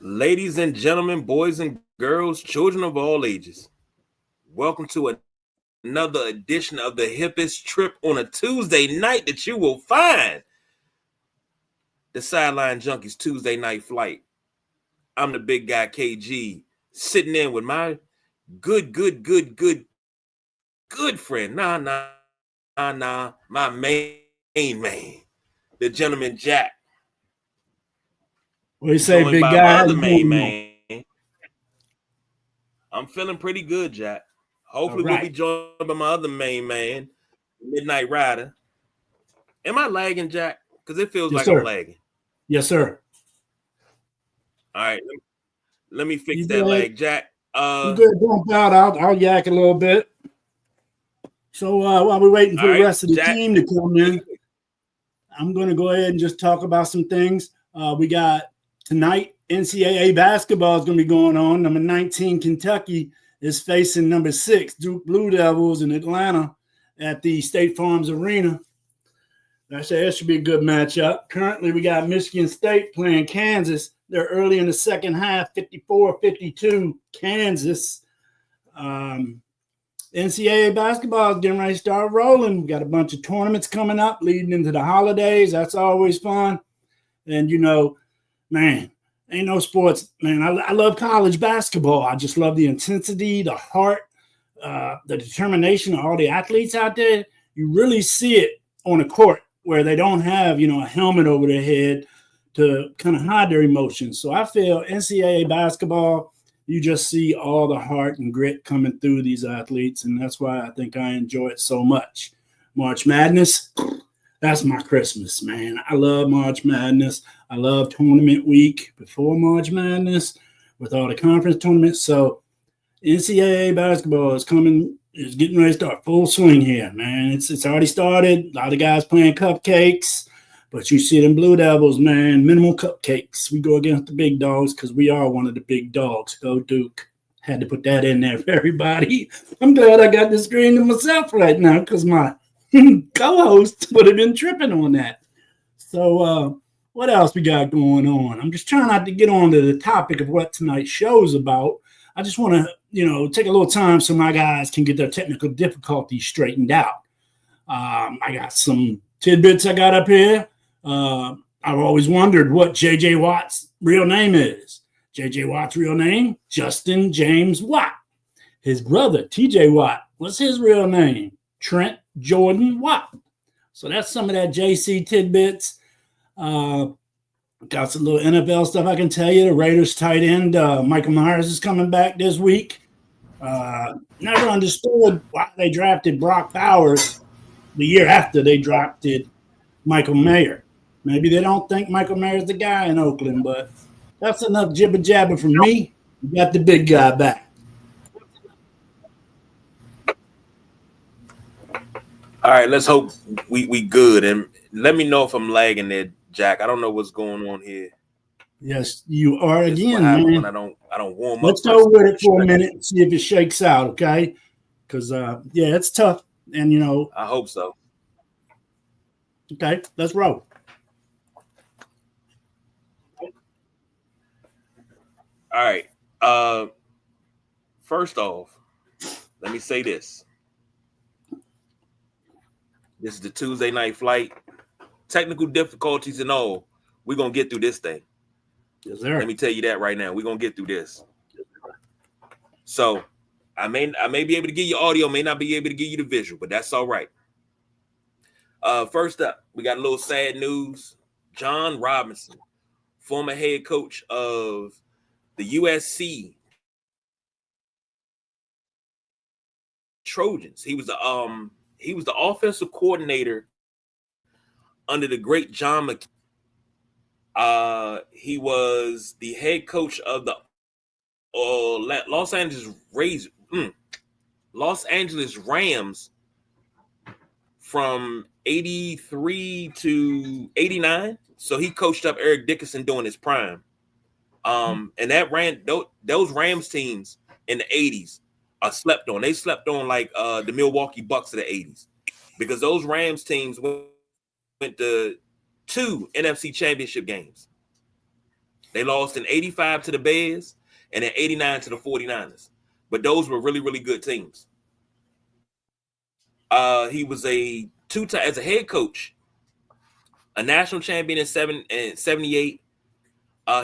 Ladies and gentlemen, boys and girls, children of all ages, welcome to another edition of the hippest trip on a Tuesday night that you will find. The Sideline Junkies Tuesday night flight. I'm the big guy KG, sitting in with my good friend. My main man, the gentleman Jack, What do you say, joined big by my guy? How other you main doing? man. I'm feeling pretty good, Jack. All Hopefully, we'll be right. joined by my other main man, Midnight Rider. Am I lagging, Jack? Because it feels Yes, like I'm sir. lagging. Yes, sir. All right, let me fix You that good? lag, Jack. You good? Jump out. I'll yak a little bit. So while we're waiting All for the right, rest of the Jack. team to come in, I'm going to go ahead and just talk about some things. We got tonight, NCAA basketball is going to be going on. Number 19, Kentucky, is facing number 6, Duke Blue Devils in Atlanta at the State Farms Arena. I say that should be a good matchup. Currently, we got Michigan State playing Kansas. They're early in the second half, 54-52, Kansas. NCAA basketball is getting ready to start rolling. We got a bunch of tournaments coming up leading into the holidays. That's always fun. And, man, ain't no sports. Man, I love college basketball. I just love the intensity, the heart, the determination of all the athletes out there. You really see it on the court where they don't have, a helmet over their head to kind of hide their emotions. So I feel NCAA basketball, you just see all the heart and grit coming through these athletes. And that's why I think I enjoy it so much. March Madness, that's my Christmas, man. I love March Madness. I love tournament week before March Madness with all the conference tournaments. So NCAA basketball is getting ready to start full swing here, man. It's already started. A lot of guys playing cupcakes, but you see them Blue Devils, man, minimal cupcakes. We go against the big dogs because we are one of the big dogs. Go Duke. Had to put that in there for everybody. I'm glad I got the screen to myself right now because my co-host would have been tripping on that. So what else we got going on? I'm just trying not to get on to the topic of what tonight's show is about. I just want to, take a little time so my guys can get their technical difficulties straightened out. I got some tidbits I got up here. I've always wondered what J.J. Watt's real name is. J.J. Watt's real name, Justin James Watt. His brother, T.J. Watt, what's his real name? Trent Jordan Watt. So that's some of that JC tidbits. Got some little NFL stuff I can tell you. The Raiders tight end, Michael Myers, is coming back this week. Never understood why they drafted Brock Bowers the year after they drafted Michael Mayer. Maybe they don't think Michael Mayer's the guy in Oakland, but that's enough jibber jabber from me. We got the big guy back. All right, let's hope we good. And let me know if I'm lagging there, Jack. I don't know what's going on here. Yes, you are This is what again, happens man. when I don't warm up. Let's go with it for a minute and see if it shakes out, okay? Because, it's tough. And, I hope so. okay, let's roll. All right. First off, let me say this. This is the Tuesday night flight. Technical difficulties and all. We're gonna get through this thing. Yes, sir. Let me tell you that right now. We're gonna get through this. So I may be able to give you audio, may not be able to give you the visual, but that's all right. First up, we got a little sad news. John Robinson, former head coach of the USC Trojans. He was the offensive coordinator under the great John McKay. He was the head coach of the Los Angeles Rams from 83 to 89. So he coached up Eric Dickerson during his prime. And those Rams teams in the 80s are slept on. They slept on like the Milwaukee Bucks of the 80s because those Rams teams went to 2 NFC championship games. They lost in 85 to the Bears and in 89 to the 49ers. But those were really, really good teams. He was a two-time as a head coach, a national champion in 78.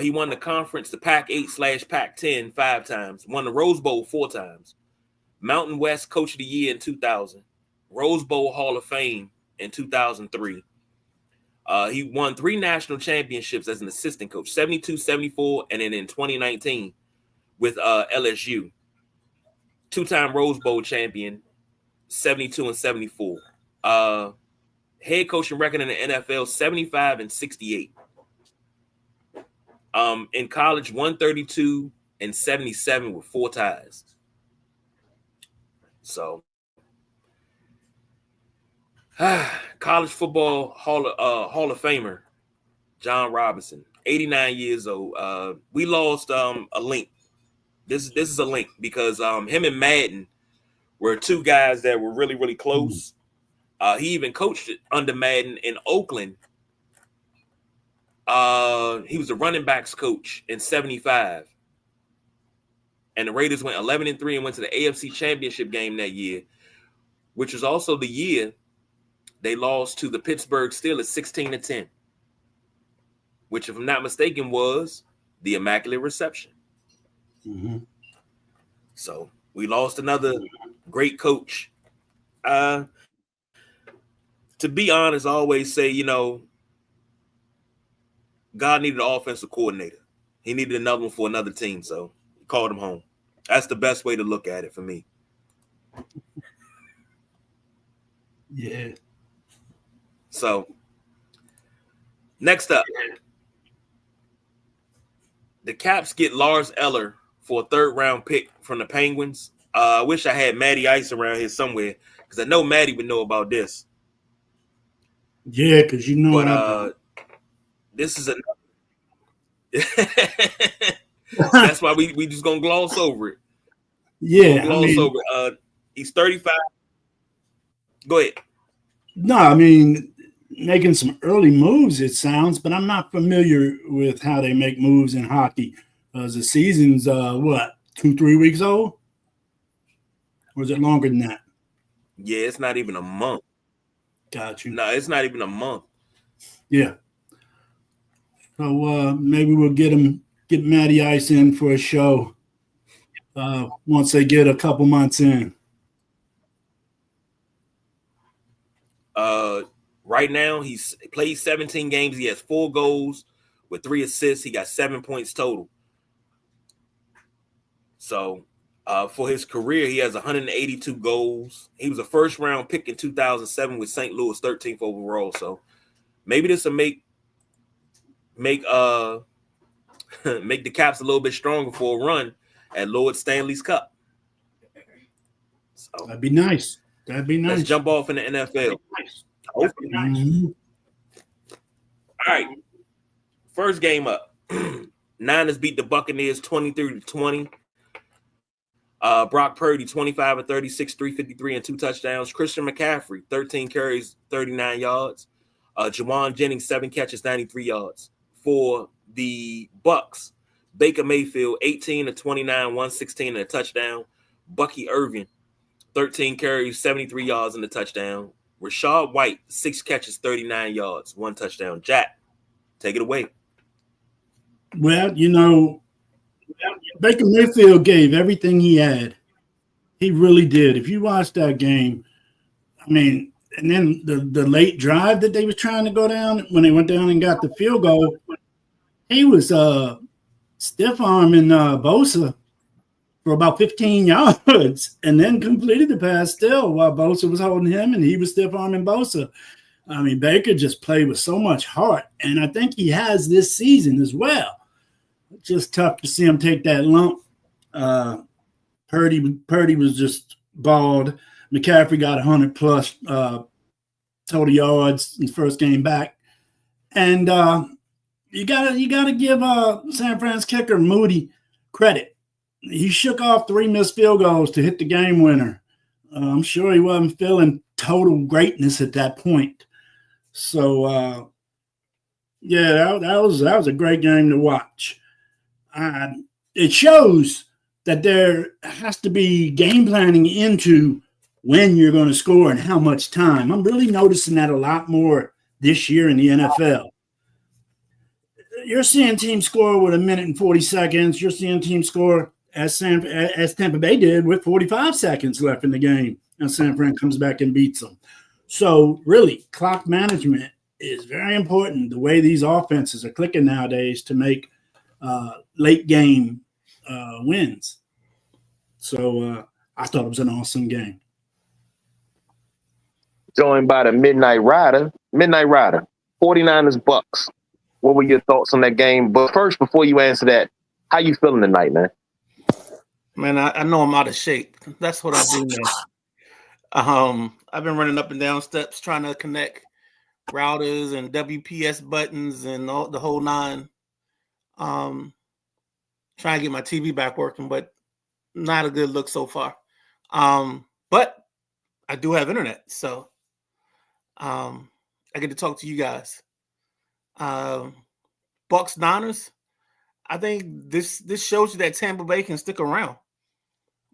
He won the conference, the Pac-8 / Pac-10 5 times, won the Rose Bowl 4 times, Mountain West Coach of the Year in 2000, Rose Bowl Hall of Fame in 2003. He won 3 national championships as an assistant coach, 72, 74, and then in 2019 with LSU. 2-time Rose Bowl champion, 72 and 74. Head coaching record in the NFL, 75 and 68. In college, 132 and 77 with 4 ties. So, college football Hall of Famer John Robinson, 89 years old. We lost a link. This is a link because him and Madden were 2 guys that were really, really close. He even coached under Madden in Oakland. He was the running backs coach in 75. And the Raiders went 11-3 and went to the AFC Championship game that year, which was also the year they lost to the Pittsburgh Steelers 16-10, which, if I'm not mistaken, was the Immaculate Reception. Mm-hmm. So we lost another great coach. To be honest, I always say, God needed an offensive coordinator. He needed another one for another team, so he called him home. That's the best way to look at it for me. Yeah. So, next up, the Caps get Lars Eller for a 3rd-round pick from the Penguins. I wish I had Matty Ice around here somewhere because I know Matty would know about this. Yeah, because But this is that's why we just gonna gloss over it. Yeah, over it. He's 35. Go ahead. No, I mean, making some early moves, it sounds, but I'm not familiar with how they make moves in hockey. The season's 2-3 weeks old, or is it longer than that? Yeah, it's not even a month. Got you. No, it's not even a month. Yeah. So maybe we'll get Matty Ice in for a show once they get a couple months in. Right now, he's played 17 games. He has 4 goals with 3 assists. He got 7 points total. So, for his career, he has 182 goals. He was a 1st-round pick in 2007 with St. Louis, 13th overall. So, maybe this will make the Caps a little bit stronger for a run at Lord Stanley's Cup. So, that'd be nice. Let's jump off in the NFL. Mm-hmm. All right. First game up. Niners beat the Buccaneers 23-20. Brock Purdy, 25 of 36, 353 and 2 touchdowns. Christian McCaffrey, 13 carries, 39 yards. Juwan Jennings, 7 catches, 93 yards. For the Bucks, Baker Mayfield, 18 of 29, 116 and a touchdown. Bucky Irving, 13 carries, 73 yards and a touchdown. Rachaad White, 6 catches, 39 yards, 1 touchdown. Jack, take it away. Well, Baker Mayfield gave everything he had. He really did. If you watch that game, I mean, and then the late drive that they was trying to go down, when they went down and got the field goal, he was stiff-arming Bosa for about 15 yards and then completed the pass still while Bosa was holding him and he was stiff-arming Bosa. I mean, Baker just played with so much heart, and I think he has this season as well. Just tough to see him take that lump. Purdy was just bald. McCaffrey got 100-plus total yards in the first game back. And you gotta give San Fran's kicker Moody credit. He shook off 3 missed field goals to hit the game winner. I'm sure he wasn't feeling total greatness at that point. So, that was a great game to watch. it shows that there has to be game planning into when you're going to score and how much time. I'm really noticing that a lot more this year in the NFL. You're seeing teams score with 1:40. You're seeing teams score as Tampa Bay did with 45 seconds left in the game, and San Fran comes back and beats them. So really, clock management is very important. The way these offenses are clicking nowadays to make late game wins. So I thought it was an awesome game. Joined by the Midnight Rider, 49ers Bucks. What were your thoughts on that game? But first, before you answer that, how you feeling tonight, man? Man, I know I'm out of shape. That's what I do now. I've been running up and down steps trying to connect routers and WPS buttons and the whole nine. Trying to get my TV back working, but not a good look so far. But I do have internet, so I get to talk to you guys. Bucks Niners. I think this shows you that Tampa Bay can stick around.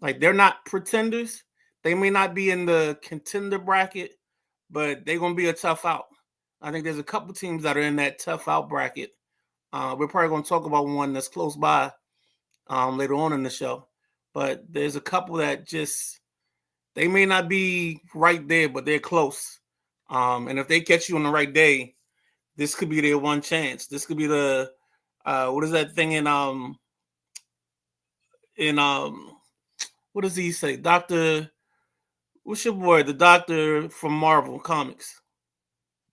Like, they're not pretenders. They may not be in the contender bracket, but they're going to be a tough out. I think there's a couple teams that are in that tough out bracket. We're probably going to talk about one that's close by later on in the show. But there's a couple that just, they may not be right there, but they're close. And if they catch you on the right day, this could be their one chance. This could be the what is that thing in what does he say? What's your boy? The doctor from Marvel Comics.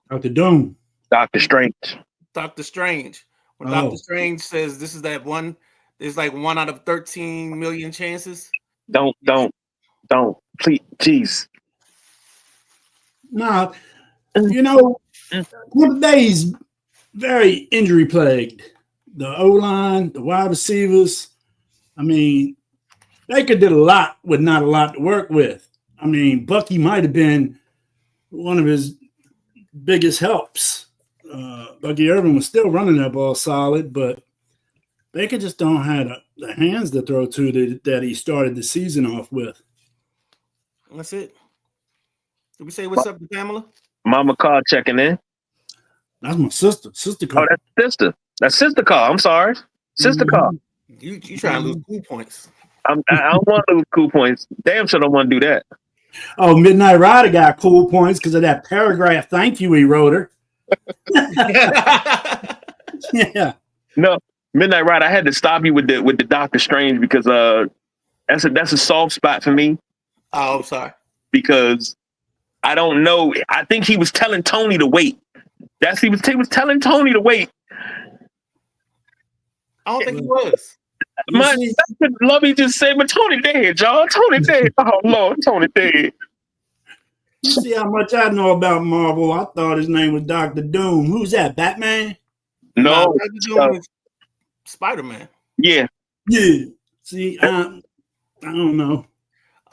Dr. Doom. Doctor Strange. Dr. Strange. When Dr. Strange says this is that one, there's like 1 out of 13 million chances. Don't. Please, jeez. Nah, Tampa Bay's very injury plagued. The O-line, the wide receivers. I mean, Baker did a lot with not a lot to work with. I mean, Bucky might have been one of his biggest helps. Bucky Irvin was still running that ball solid, but Baker just don't have the hands to throw to that he started the season off with. That's it. Did we say what's up to Pamela? Mama Carr checking in. That's my sister. Sister Carr. Oh, that's sister. That's Sister Carr. I'm sorry. Sister Carr. You trying to lose cool points. I don't want to lose cool points. Damn sure don't want to do that. Oh, Midnight Rider got cool points because of that paragraph thank you he wrote her. Yeah. No, Midnight Rider, I had to stop you with the Doctor Strange because that's a soft spot for me. Oh, I'm sorry. Because I don't know. I think he was telling Tony to wait. He was telling Tony to wait. I don't think he was. Lovey just said, but Tony dead, y'all. Tony dead. Oh Lord, Tony dead. You see how much I know about Marvel? I thought his name was Dr. Doom. Who's that? Batman? No, Dr. Doom is Spider-Man. Yeah. See, I don't know.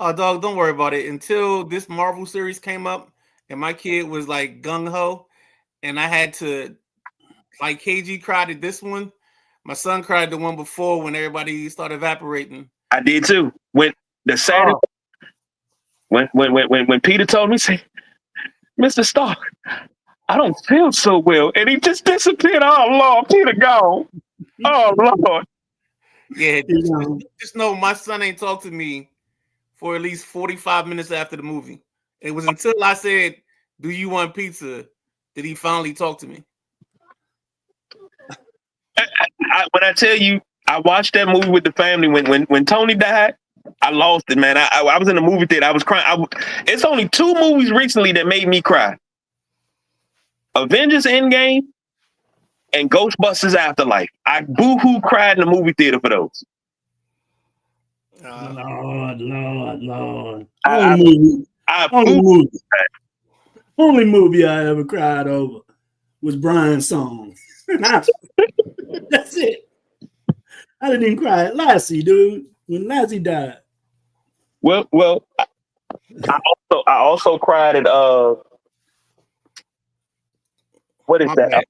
Oh, dog, don't worry about it. Until this Marvel series came up, and my kid was like gung ho, and I had to, like KG cried at this one. My son cried the one before when everybody started evaporating. I did too. When the Saturday, when Peter told me, say, Mr. Stark, I don't feel so well, and he just disappeared. Oh Lord, Peter gone. Oh Lord. Yeah, just know my son ain't talked to me for at least 45 minutes after the movie. It was until I said, "Do you want pizza?" that he finally talked to me. When I tell you, I watched that movie with the family. When Tony died, I lost it, man. I was in the movie theater. I was crying. It's only 2 movies recently that made me cry: Avengers Endgame and Ghostbusters Afterlife. I boo-hoo cried in the movie theater for those. Lord. Only movie I ever cried over was Brian's song. That's it. I didn't even cry at Lassie, dude. When Lassie died. Well, I also cried at what is that?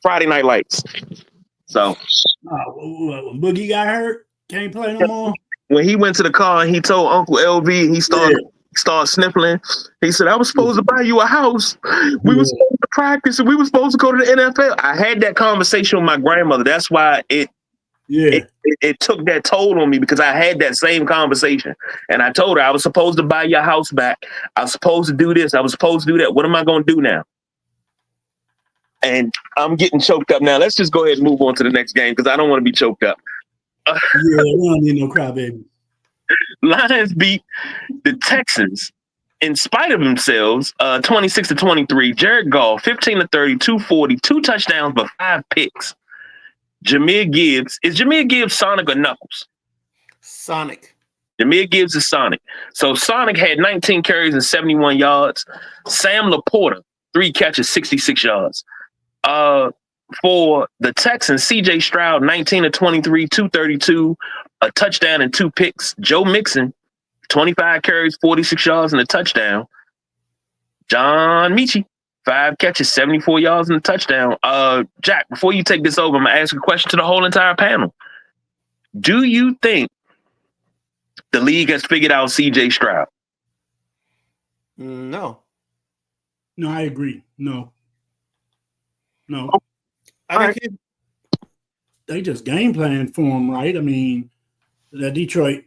Friday Night Lights. So When Boogie got hurt, can't play no more. when he went to the car and he told Uncle LV, he started sniffling. He said, "I was supposed to buy you a house. We were supposed to practice and we were supposed to go to the NFL." I had that conversation with my grandmother. That's why it took that toll on me, because I had that same conversation. And I told her I was supposed to buy your house back. I was supposed to do this. I was supposed to do that. What am I going to do now? And I'm getting choked up now. Let's just go ahead and move on to the next game, because I don't want to be choked up. Yeah, we don't need no crybaby. Lions beat the Texans in spite of themselves, 26-23. Jared Goff, 15-30, 240, 2 touchdowns, but 5 picks. Jahmyr Gibbs. Is Jahmyr Gibbs Sonic or Knuckles? Sonic. Jahmyr Gibbs is Sonic. So Sonic had 19 carries and 71 yards. Sam Laporta, 3 catches, 66 yards. For the Texans, CJ Stroud, 19-23, 232, a touchdown and 2 picks. Joe Mixon, 25 carries, 46 yards and a touchdown. John Mechie, 5 catches, 74 yards and a touchdown. Jack, before you take this over, I'm going to ask a question to the whole entire panel. Do you think the league has figured out CJ Stroud? No. No, I agree. No. I think They just game plan for him, right? I mean, the Detroit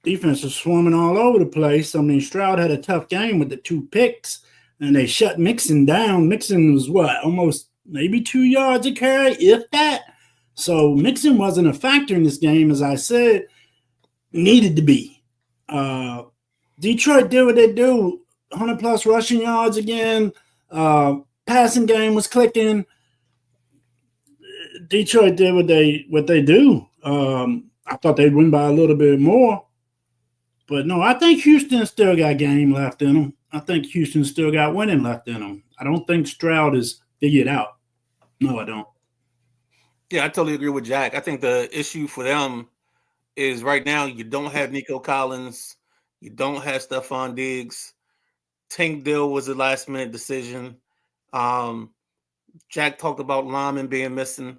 defense was swarming all over the place. I mean, Stroud had a tough game with the 2 picks, and they shut Mixon down. Mixon was almost maybe 2 yards a carry, if that. So Mixon wasn't a factor in this game, as I said, needed to be. Detroit did what they do, 100-plus rushing yards again. Passing game was clicking. Detroit did what they do. I thought they'd win by a little bit more. But no, I think Houston still got game left in them. I think Houston still got winning left in them. I don't think Stroud is figured out. No, I don't. Yeah, I totally agree with Jack. I think the issue for them is right now you don't have Nico Collins. You don't have Stephon Diggs. Tank Dill was a last-minute decision. Jack talked about Lyman being missing.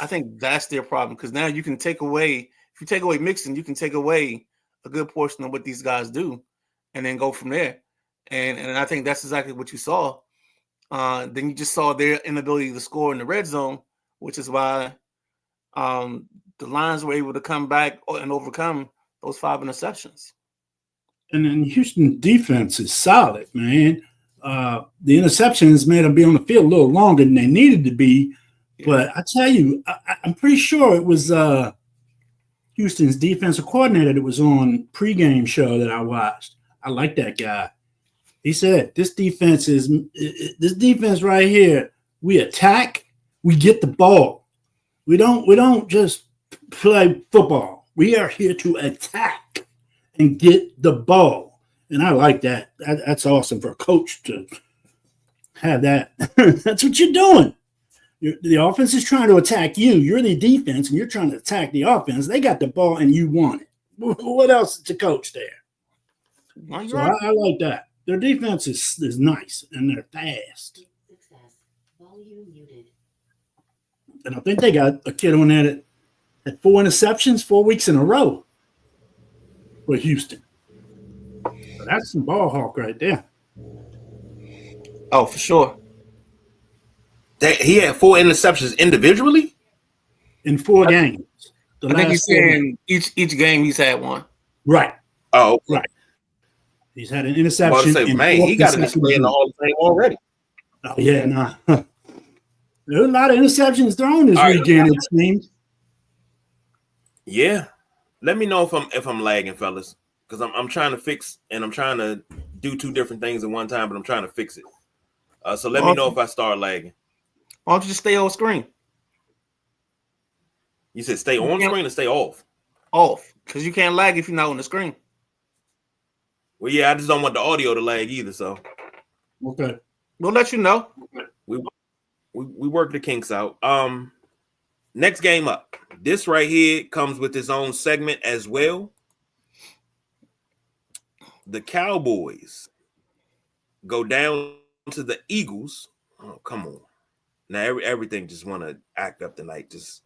I think that's their problem, because now you can take away – if you take away Mixon, you can take away a good portion of what these guys do and then go from there. And I think that's exactly what you saw. Then you just saw their inability to score in the red zone, which is why the Lions were able to come back and overcome those 5 interceptions. And then Houston defense is solid, man. The interceptions made them be on the field a little longer than they needed to be. Yeah. But I tell you, I'm pretty sure it was Houston's defensive coordinator that was on pregame show that I watched. I like that guy. He said, this defense right here, we attack, we get the ball. We don't just play football. We are here to attack and get the ball. And I like that. That's awesome for a coach to have that. That's what you're doing. The offense is trying to attack you. You're the defense, and you're trying to attack the offense. They got the ball, and you want it. What else to coach there? So right. I like that. Their defense is nice, and they're fast. And I think they got a kid on there that had 4 interceptions 4 weeks in a row for Houston. So that's some ball hawk right there. Oh, for sure. He had 4 interceptions individually in 4 games. I think he's saying each game he's had one. Right. Oh, okay. Right. He's had an interception. Say, man, he got a display in the Hall of Fame already. Oh yeah, nah. There's a lot of interceptions thrown this weekend, it seems. Yeah. Let me know if I'm lagging, fellas, because I'm trying to fix, and I'm trying to do 2 different things at one time, but I'm trying to fix it. So let me know if I start lagging. Why don't you just stay on screen? You said stay on screen or stay off? Off, because you can't lag if you're not on the screen. Well, yeah, I just don't want the audio to lag either. So, okay, we'll let you know. We work the kinks out. Next game up. This right here comes with its own segment as well. The Cowboys go down to the Eagles. Oh, come on. Now everything just want to act up tonight. Just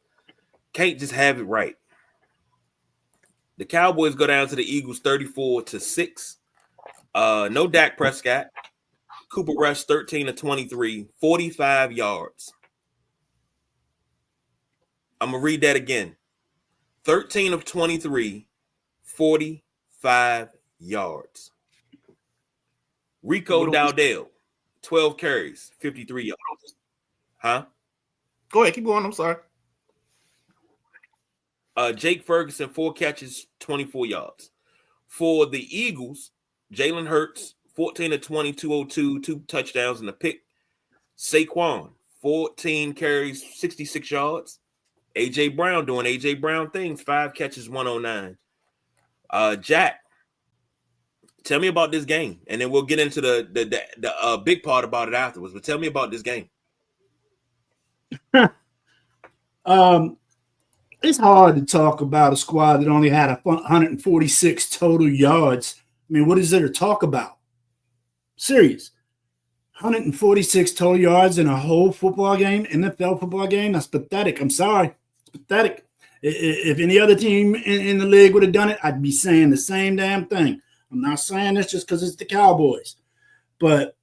can't just have it right. The Cowboys go down to the Eagles 34-6. No Dak Prescott. Cooper Rush 13-23, 45 yards. I'm going to read that again. 13 of 23, 45 yards. Rico Dowdell, 12 carries, 53 yards. Huh? Go ahead, keep going. I'm sorry. Jake Ferguson, 4 catches, 24 yards. For the Eagles, Jalen Hurts, 14-20, 202, 2 touchdowns and a pick. Saquon, 14 carries, 66 yards. A.J. Brown doing A.J. Brown things, 5 catches, 109. Jack, tell me about this game, and then we'll get into the big part about it afterwards. But tell me about this game. It's hard to talk about a squad that only had 146 total yards. I mean, what is there to talk about? Serious. 146 total yards in a whole football game, NFL football game. That's pathetic. I'm sorry. It's pathetic. If any other team in the league would have done it, I'd be saying the same damn thing. I'm not saying this just because it's the Cowboys. But,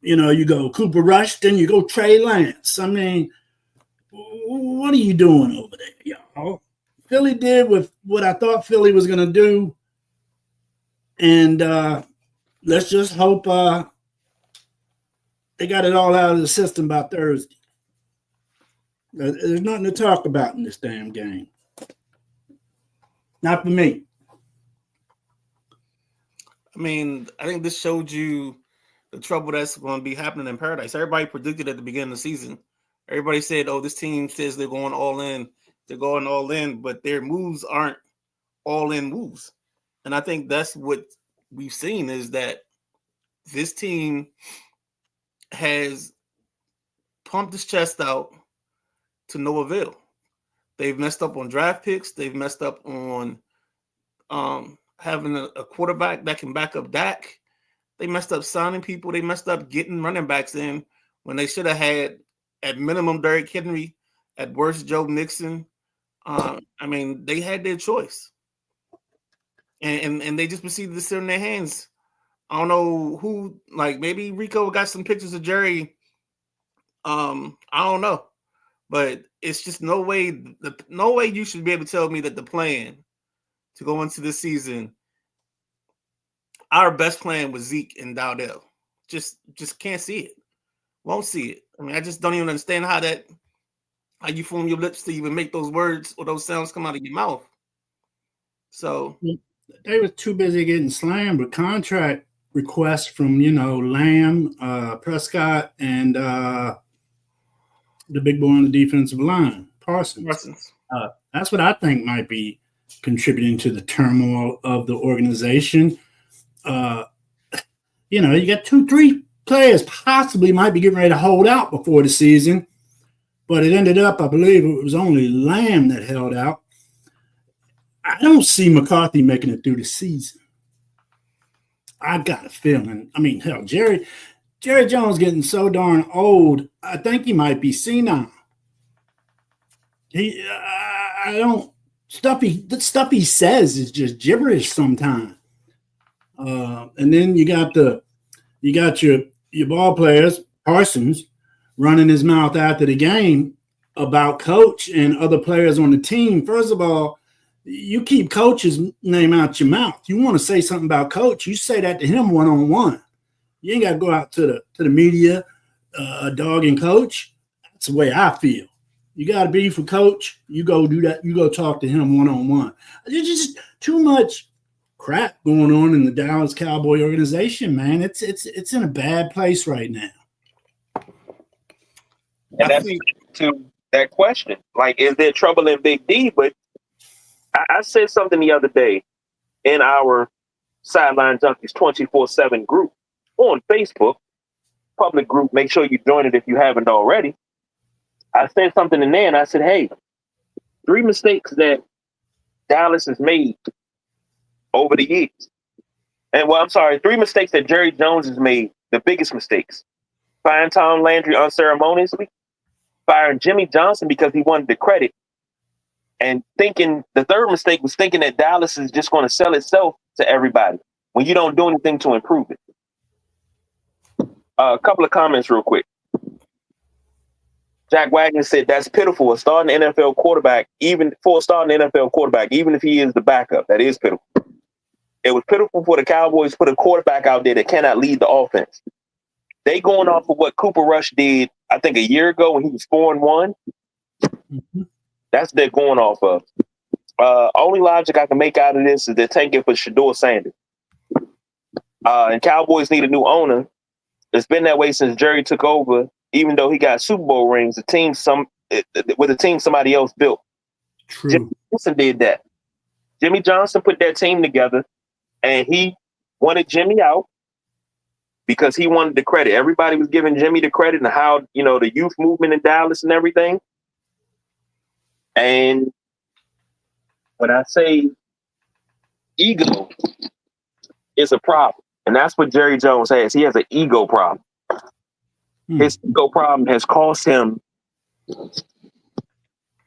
you know, you go Cooper Rush, then you go Trey Lance. I mean, what are you doing over there, y'all? Philly did with what I thought Philly was going to do. And let's just hope they got it all out of the system by Thursday. There's nothing to talk about in this damn game. Not for me. I mean, I think this showed you the trouble that's going to be happening in Paradise. Everybody predicted at the beginning of the season. Everybody said, oh, this team says they're going all in. They're going all in, but their moves aren't all-in moves. And I think that's what we've seen is that this team has pumped his chest out to no avail. They've messed up on draft picks. They've messed up on having a quarterback that can back up Dak. They messed up signing people. They messed up getting running backs in when they should have had, at minimum, Derrick Henry, at worst, Joe Mixon. I mean, they had their choice. And they just proceeded to sit in their hands. I don't know who, like maybe Rico got some pictures of Jerry. I don't know. But it's just no way you should be able to tell me that the plan to go into the season, our best plan was Zeke and Dowdell. Just can't see it. Won't see it. I mean, I just don't even understand how you form your lips to even make those words or those sounds come out of your mouth. So they were too busy getting slammed with contract requests from, Lamb, Prescott, and the big boy on the defensive line, Parsons. That's what I think might be contributing to the turmoil of the organization. You got 2-3 players possibly might be getting ready to hold out before the season, but it ended up, I believe it was only Lamb that held out. I don't see McCarthy making it through the season. I got a feeling. I mean, hell, Jerry Jones getting so darn old, I think he might be senile. The stuff he says is just gibberish sometimes. And then you got your ball players, Parsons, running his mouth after the game about coach and other players on the team. First of all, you keep coach's name out your mouth. You want to say something about coach, you say that to him one-on-one. You ain't got to go out to the media, dogging coach. That's the way I feel. You got to be for coach. You go do that. You go talk to him one-on-one. There's just too much crap going on in the Dallas Cowboy organization, man. It's in a bad place right now. And that's to that question. Like, is there trouble in Big D? But I said something the other day in our Sideline Junkies 24/7 group on Facebook, public group. Make sure you join it if you haven't already. I said something in there and I said, hey, 3 mistakes that Dallas has made over the years. And 3 mistakes that Jerry Jones has made, the biggest mistakes. Firing Tom Landry unceremoniously, firing Jimmy Johnson because he wanted the credit And the third mistake was thinking that Dallas is just going to sell itself to everybody when you don't do anything to improve it. A couple of comments real quick. Jack Wagner said that's pitiful. A starting NFL quarterback, even if he is the backup, that is pitiful. It was pitiful for the Cowboys to put a quarterback out there that cannot lead the offense. They going off of what Cooper Rush did, I think, a year ago when he was 4-1. Mm-hmm. That's what they're going off of. Only logic I can make out of this is they're tanking for Shedeur Sanders. And Cowboys need a new owner. It's been that way since Jerry took over. Even though he got Super Bowl rings, the team somebody else built. True. Jimmy Johnson did that. Jimmy Johnson put that team together, and he wanted Jimmy out because he wanted the credit. Everybody was giving Jimmy the credit and how, the youth movement in Dallas and everything. And when I say ego is a problem, and that's what Jerry Jones has. He has an ego problem. His ego problem has cost him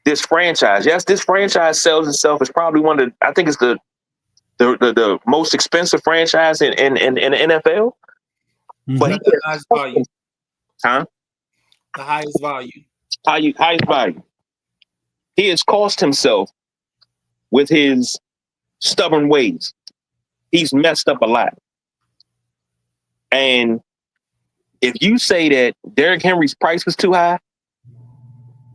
this franchise. Yes, this franchise sells itself. It's probably I think it's the most expensive franchise in the NFL. Mm-hmm. But the highest value. Huh? The highest value. Highest value. He has cost himself with his stubborn ways. He's messed up a lot. And if you say that Derrick Henry's price was too high,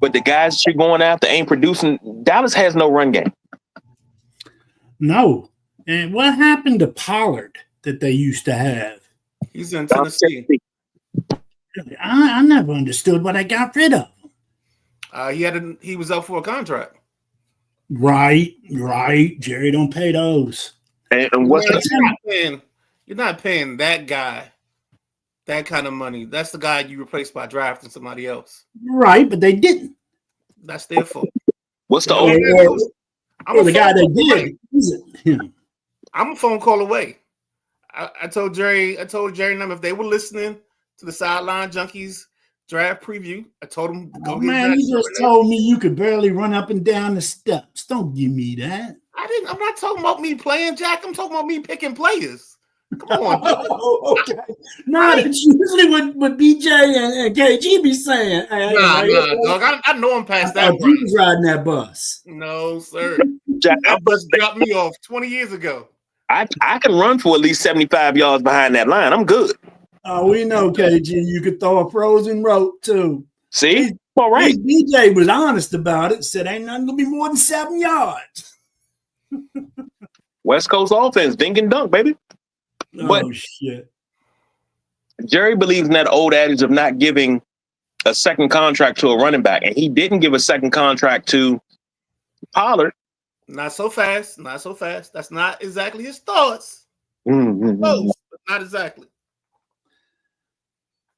but the guys that you're going after ain't producing, Dallas has no run game. No. And what happened to Pollard that they used to have? He's in Tennessee. I never understood why they got rid of him. He was up for a contract. Right. Jerry don't pay those. And what's you're not paying that guy that kind of money. That's the guy you replaced by drafting somebody else. Right, but they didn't. That's their fault. What's the the guy that did? I'm a phone call away. I told Jerry and them if they were listening to the Sideline Junkies draft preview, I told them to go get man, you just told me you could barely run up and down the steps. Don't give me that. I'm not talking about me playing, Jack. I'm talking about me picking players. Come on. Okay. No, that's usually what BJ and KG be saying. Nah, dog. I know I'm past that. You was riding that bus. No, sir. Jack, that bus dropped me off 20 years ago. I can run for at least 75 yards behind that line. I'm good. Oh, we know, KG. You could throw a frozen rope, too. See? All right. BJ was honest about it. Said ain't nothing going to be more than 7 yards. West Coast offense, dink and dunk, baby. But shit. Jerry believes in that old adage of not giving a second contract to a running back. And he didn't give a second contract to Pollard. Not so fast. That's not exactly his thoughts. Mm-hmm. Close, but not exactly.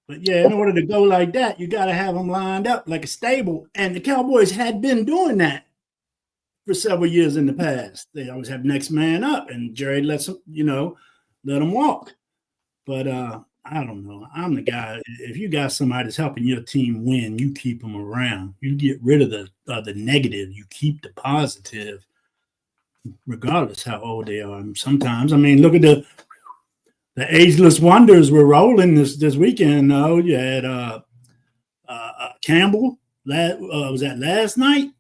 But yeah, in order to go like that, you got to have them lined up like a stable. And the Cowboys had been doing that for several years in the past. They always have next man up, and Jerry lets them, let them walk. But I don't know. I'm the guy. If you got somebody that's helping your team win, you keep them around. You get rid of the negative. You keep the positive, regardless how old they are. And sometimes, look at the ageless wonders we're rolling this weekend. Though you had Campbell. Was that last night?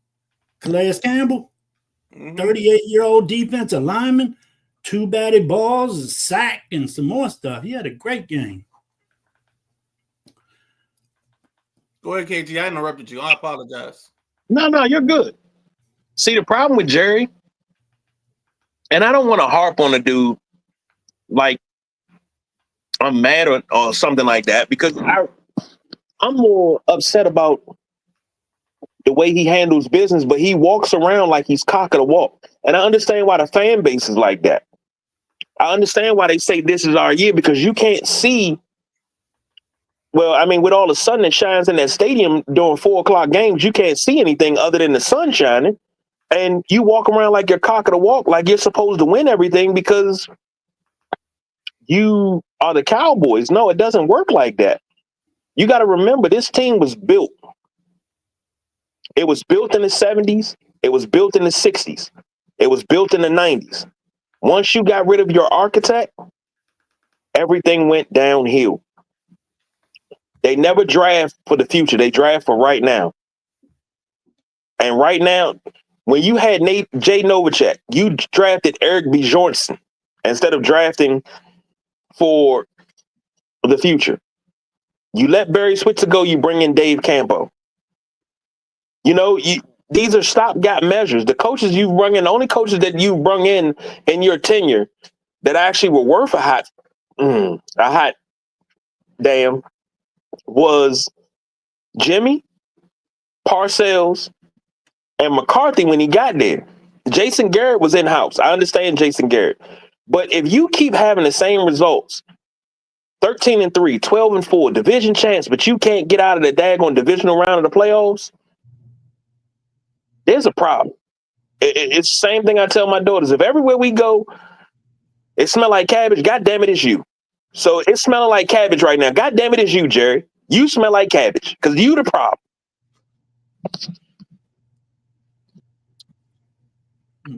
Calais Campbell, 38-year-old defensive lineman. 2 batted balls, a sack, and some more stuff. He had a great game. Go ahead, KG. I interrupted you. I apologize. No, you're good. See, the problem with Jerry, and I don't want to harp on a dude like I'm mad or something like that, because I'm more upset about the way he handles business, but he walks around like he's cock of the walk. And I understand why the fan base is like that. I understand why they say this is our year, because you can't see. Well, with all the sun that shines in that stadium during 4:00 games, you can't see anything other than the sun shining. And you walk around like you're cock of the walk, like you're supposed to win everything because you are the Cowboys. No, it doesn't work like that. You got to remember, this team was built. It was built in the 70s. It was built in the 60s. It was built in the 90s. Once you got rid of your architect, everything went downhill. They never draft for the future. They draft for right now. And right now, when you had Jay Novacek, you drafted Eric Bjornsson instead of drafting for the future. You let Barry Switzer go, you bring in Dave Campo. You know, these are stopgap measures. The coaches you've brought in, the only coaches that you've brought in your tenure that actually were worth a hot damn was Jimmy, Parcells, and McCarthy when he got there. Jason Garrett was in-house. I understand Jason Garrett. But if you keep having the same results, 13-3, 12-4, division champs, but you can't get out of the daggone divisional round of the playoffs, there's a problem. It's the same thing I tell my daughters. If everywhere we go, it smells like cabbage, God damn it, it's you. So it's smelling like cabbage right now. God damn it, it's you, Jerry. You smell like cabbage because you the problem.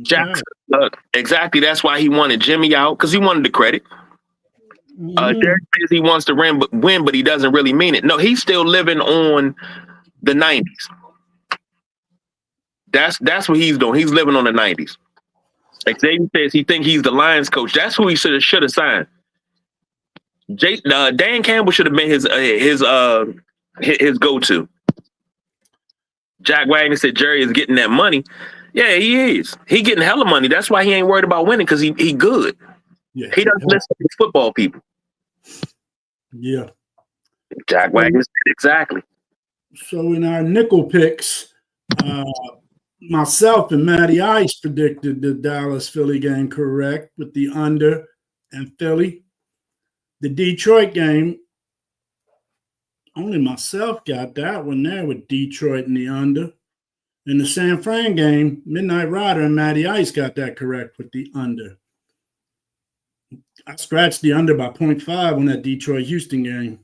Jackson, exactly. That's why he wanted Jimmy out, because he wanted the credit. Derek says he wants to win, but he doesn't really mean it. No, he's still living on the 90s. That's what he's doing. He's living on the 90s. Xavier says he thinks he's the Lions coach. That's who he should have signed. Dan Campbell should have been his go-to. Jack Wagner said Jerry is getting that money. Yeah, he is. He getting hella money. That's why he ain't worried about winning, because he good. Yeah, he doesn't listen to football people. Yeah. Jack Wagner said exactly. So in our nickel picks, myself and Matty Ice predicted the Dallas-Philly game correct with the under and Philly. The Detroit game, only myself got that one there with Detroit and the under. In the San Fran game, Midnight Rider and Matty Ice got that correct with the under. I scratched the under by 0.5 on that Detroit-Houston game.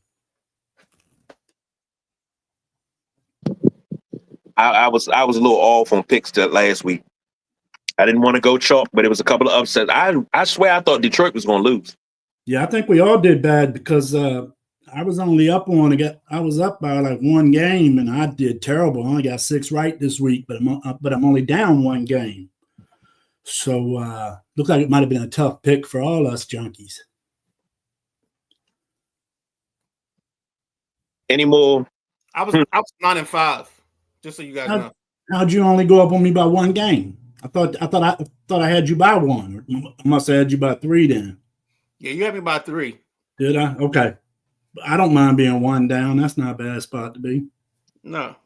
I was a little off on picks last week. I didn't want to go chalk, but it was a couple of upsets. I swear I thought Detroit was going to lose. Yeah, I think we all did bad because I was only up I was up by like one game, and I did terrible. I only got 6 right this week, but I'm only down one game. So looks like it might have been a tough pick for all us junkies. Any more? I was 9-5. Just so you guys know. How'd you only go up on me by one game? I thought I had you by one. I must have had you by 3 then. Yeah, you had me by 3. Did I? Okay. I don't mind being one down. That's not a bad spot to be. No.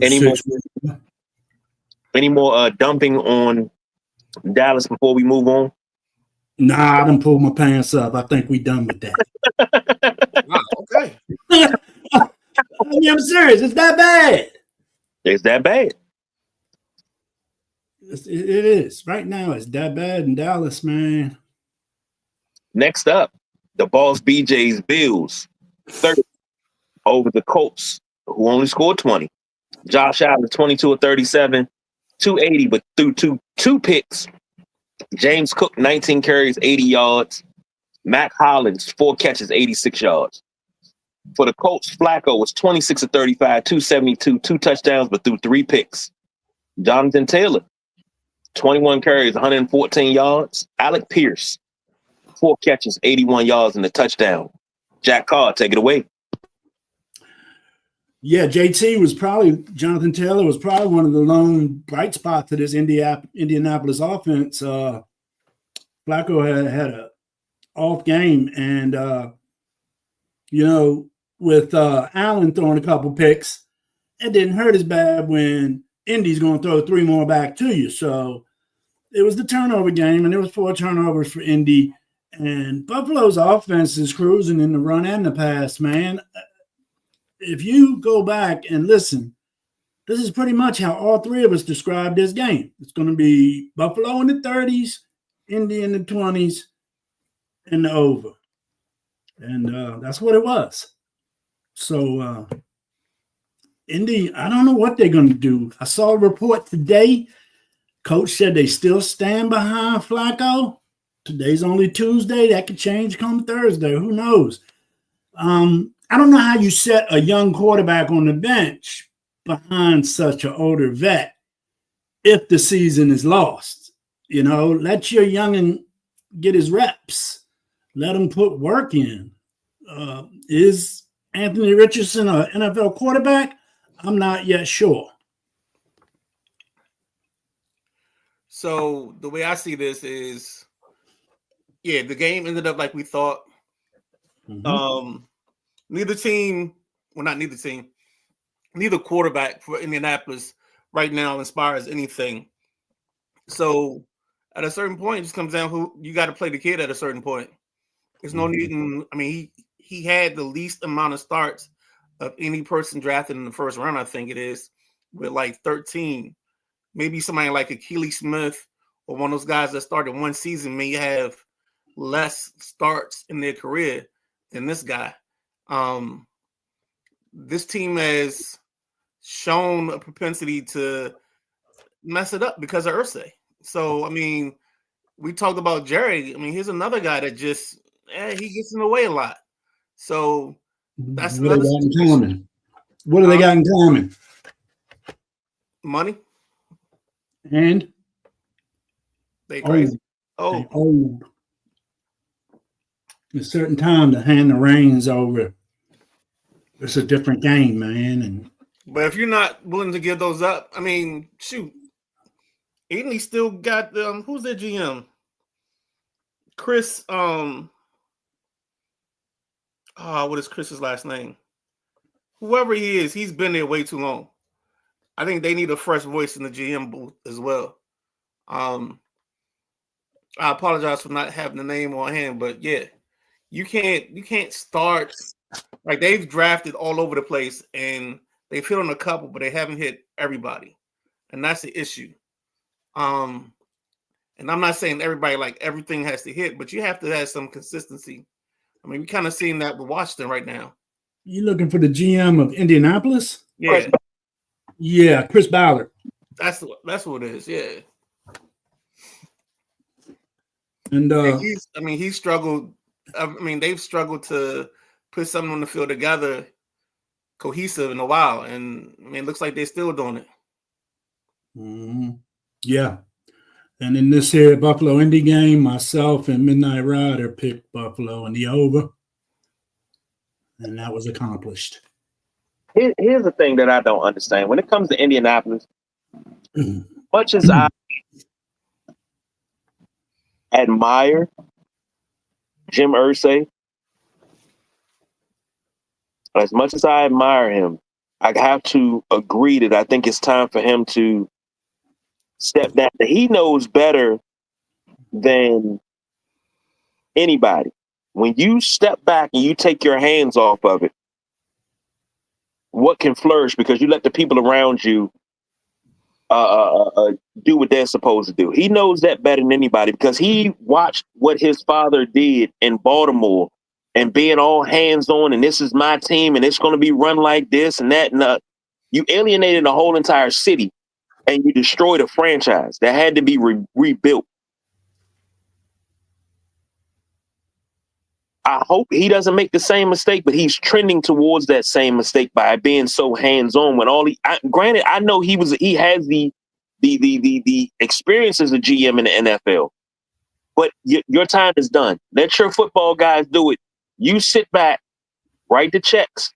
Any more dumping on Dallas before we move on? Nah, I done pulled my pants up. I think we done with that. Wow, okay. I mean, I'm serious. It's that bad. It's that bad. It is. Right now, it's that bad in Dallas, man. Next up, the Boss BJ's Bills 30 over the Colts, who only scored 20. Josh Allen 22 of 37, 280, but threw two picks. James Cook 19 carries, 80 yards. Mac Hollins 4 catches, 86 yards. For the Colts, Flacco was 26 of 35, 272, 2 touchdowns, but threw 3 picks. Jonathan Taylor 21 carries, 114 yards. Alec Pierce 4 catches, 81 yards, and a touchdown. Jack Carr, take it away. Yeah, Jonathan Taylor was probably one of the lone bright spots of this Indianapolis offense. Flacco had an off game, and with Allen throwing a couple picks, it didn't hurt as bad when Indy's going to throw 3 more back to you. So it was the turnover game, and there was 4 turnovers for Indy. And Buffalo's offense is cruising in the run and the pass, man. If you go back and listen, this is pretty much how all 3 of us described this game. It's going to be Buffalo in the 30s, Indy in the 20s, and the over. And that's what it was. So Indy, I don't know what they're going to do. I saw a report today. Coach said they still stand behind Flacco. Today's only Tuesday. That could change come Thursday. Who knows? I don't know how you set a young quarterback on the bench behind such an older vet if the season is lost. You know, let your youngin get his reps. Let him put work in. Is Anthony Richardson an NFL quarterback? I'm not yet sure. So the way I see this is, yeah, the game ended up like we thought. Mm-hmm. Neither quarterback for Indianapolis right now inspires anything. So at a certain point, it just comes down who you got to play the kid at a certain point. There's no need in, I mean, he had the least amount of starts of any person drafted in the first round, I think it is, with like 13. Maybe somebody like Akili Smith or one of those guys that started one season may have less starts in their career than this guy. This team has shown a propensity to mess it up because of Irsay. So, I mean, we talked about Jerry. I mean, here's another guy that just he gets in the way a lot. So that's what they got in common. What do they got in common? Money. And they crazy. They old. A certain time to hand the reins over. It's a different game, man. But if you're not willing to give those up, I mean, shoot. Ely still got who's their GM? Chris. What is Chris's last name? Whoever he is, he's been there way too long. I think they need a fresh voice in the GM booth as well. I apologize for not having the name on hand, but yeah, you can't start like they've drafted all over the place and they've hit on a couple, but they haven't hit everybody, and that's the issue. And I'm not saying everybody like everything has to hit, but you have to have some consistency. I mean, we kind of seeing that with Washington right now. You looking for the GM of Indianapolis? Yeah. Yeah, Chris Ballard. That's what it is. Yeah. And he's struggled. I mean, they've struggled to put something on the field together, cohesive in a while, and I mean, it looks like they're still doing it. Mm-hmm. Yeah. And in this here Buffalo Indy game, myself and Midnight Rider picked Buffalo in the over, and that was accomplished. Here's the thing that I don't understand. When it comes to Indianapolis, much as I admire Jim Irsay, as much as I admire him, I have to agree that I think it's time for him to step down. He knows better than anybody. When you step back and you take your hands off of it, what can flourish because you let the people around you do what they're supposed to do. He knows that better than anybody because he watched what his father did in Baltimore and being all hands on and this is my team and it's going to be run like this and that. And you alienated the whole entire city and you destroyed a franchise that had to be rebuilt. I hope he doesn't make the same mistake, but he's trending towards that same mistake by being so hands-on. When granted, I know he has the experience as a GM in the NFL, but your time is done. Let your football guys do it. You sit back, write the checks,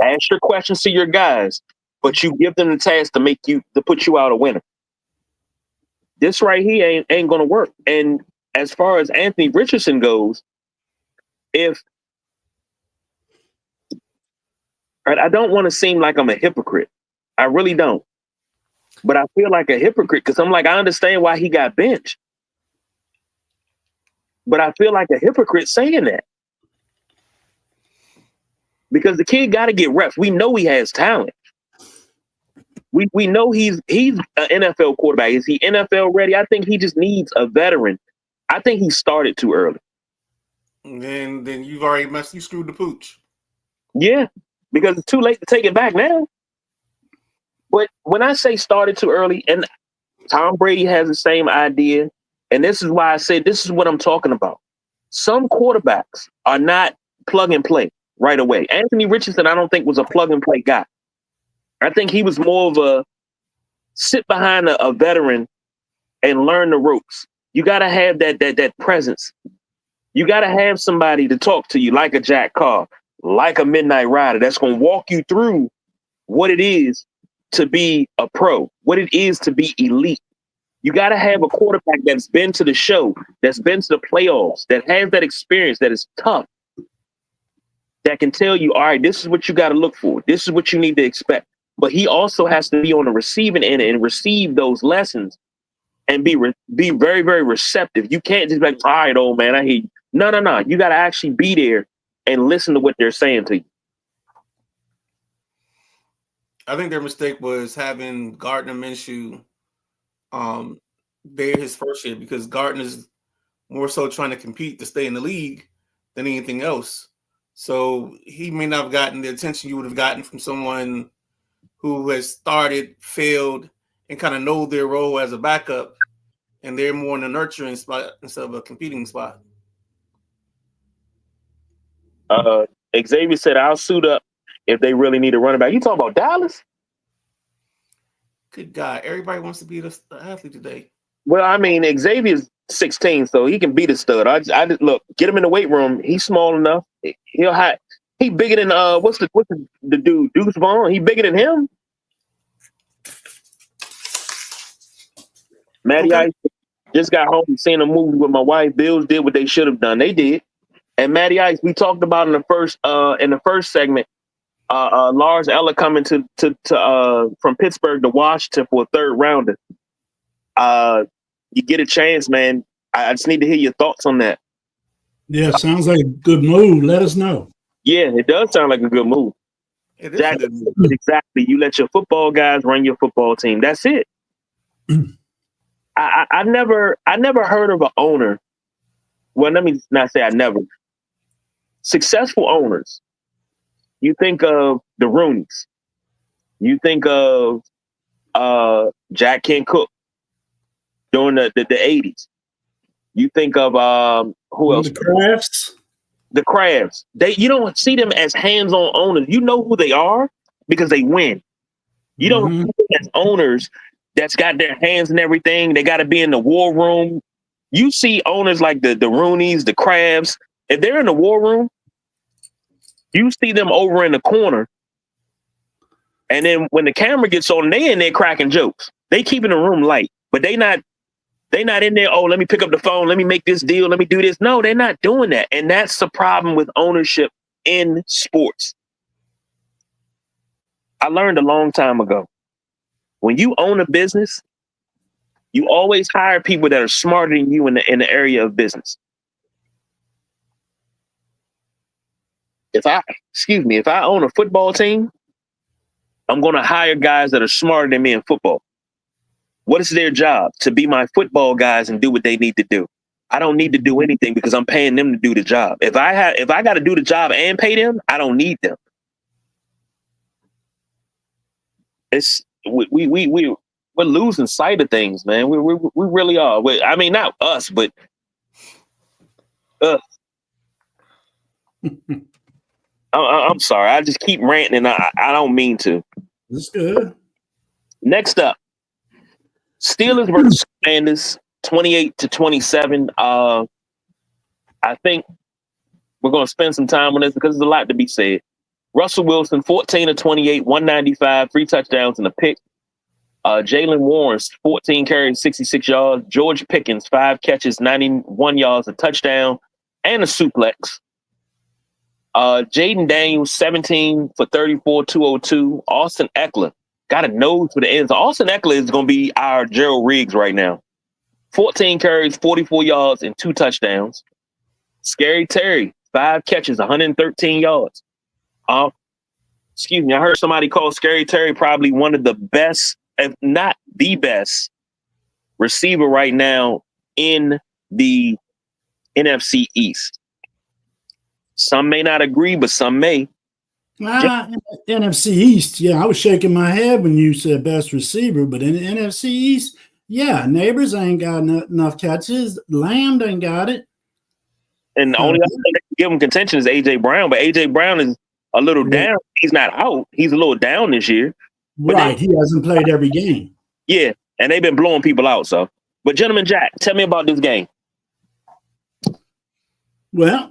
ask your questions to your guys, but you give them the task to put you out a winner. This right here ain't gonna work. And as far as Anthony Richardson goes, I don't want to seem like I'm a hypocrite. I really don't. But I feel like a hypocrite because I'm like, I understand why he got benched. But I feel like a hypocrite saying that. Because the kid got to get reps. We know he has talent. We know he's an NFL quarterback. Is he NFL ready? I think he just needs a veteran. I think he started too early. And then you've already you screwed the pooch. Yeah, because it's too late to take it back now. But when I say started too early, and Tom Brady has the same idea, and this is why I say this is what I'm talking about. Some quarterbacks are not plug and play right away. Anthony Richardson, I don't think was a plug and play guy. I think he was more of a sit behind a veteran and learn the ropes. You got to have that presence. You got to have somebody to talk to you like a Jack Carr, like a Midnight Rider that's going to walk you through what it is to be a pro, what it is to be elite. You got to have a quarterback that's been to the show, that's been to the playoffs, that has that experience, that is tough, that can tell you, all right, this is what you got to look for. This is what you need to expect. But he also has to be on the receiving end and receive those lessons and be very, very receptive. You can't just be like, all right, old man, I hear you. No. You got to actually be there and listen to what they're saying to you. I think their mistake was having Gardner Minshew there his first year, because Gardner's more so trying to compete to stay in the league than anything else. So he may not have gotten the attention you would have gotten from someone who has started, failed, and kind of know their role as a backup, and they're more in a nurturing spot instead of a competing spot. Xavier said, I'll suit up if they really need a running back. You talking about Dallas? Good God. Everybody wants to be the athlete today. Well, I mean, Xavier's 16, so he can be the stud. I just look, get him in the weight room. He's small enough. He bigger than what's the dude, Deuce Vaughn? He bigger than him. Matty Ice just got home and seen a movie with my wife. Bills did what they should have done. They did. And Matty Ice, we talked about in the first segment, Lars Eller coming to from Pittsburgh to Washington for a third rounder. You get a chance, man. I just need to hear your thoughts on that. Yeah, sounds like a good move. Let us know. Yeah, it does sound like a good move. It is a good move. Exactly. You let your football guys run your football team. That's it. I never heard of an owner. Well, let me not say I never. Successful owners. You think of the Rooneys. You think of Jack Kent Cooke during the 80s. You think of who else? The Crafts. The Crafts. You don't see them as hands-on owners. You know who they are because they win. You don't see them as owners that's got their hands in everything. They got to be in the war room. You see owners like the Rooneys, the Crafts. If they're in the war room, you see them over in the corner. And then when the camera gets on, they in there cracking jokes. They keeping the room light, but they not in there, oh, let me pick up the phone, let me make this deal, let me do this. No, they're not doing that. And that's the problem with ownership in sports. I learned a long time ago. When you own a business, you always hire people that are smarter than you in the area of business. If I own a football team, I'm going to hire guys that are smarter than me in football. What is their job? To be my football guys and do what they need to do. I don't need to do anything because I'm paying them to do the job. If I got to do the job and pay them, I don't need them. We're losing sight of things, man. We really are. I mean, not us, but I'm sorry. I just keep ranting, and I don't mean to. That's good. Next up, Steelers versus Commanders, 28-27. I think we're going to spend some time on this because there's a lot to be said. Russell Wilson, 14-28, 195, 3 touchdowns and a pick. Jalen Warren, 14 carries, 66 yards. George Pickens, 5 catches, 91 yards, a touchdown, and a suplex. Jaden Daniels, 17 for 34, 202. Austin Eckler got a nose for the ends. Austin Eckler is going to be our Gerald Riggs right now. 14 carries, 44 yards, and 2 touchdowns. Scary Terry, 5 catches, 113 yards. Excuse me, I heard somebody call Scary Terry probably one of the best, if not the best, receiver right now in the NFC East. Some may not agree, but some may. Ah, NFC East. Yeah, I was shaking my head when you said best receiver, but in the NFC East, yeah, Neighbors ain't got enough catches. Lamb ain't got it. And the Uh, only other thing that can give him contention is AJ Brown, but AJ Brown is a little down. He's not out. He's a little down this year. But right, he hasn't played every game. yeah, and they've been blowing people out. So, but gentleman Jack, tell me about this game. Well,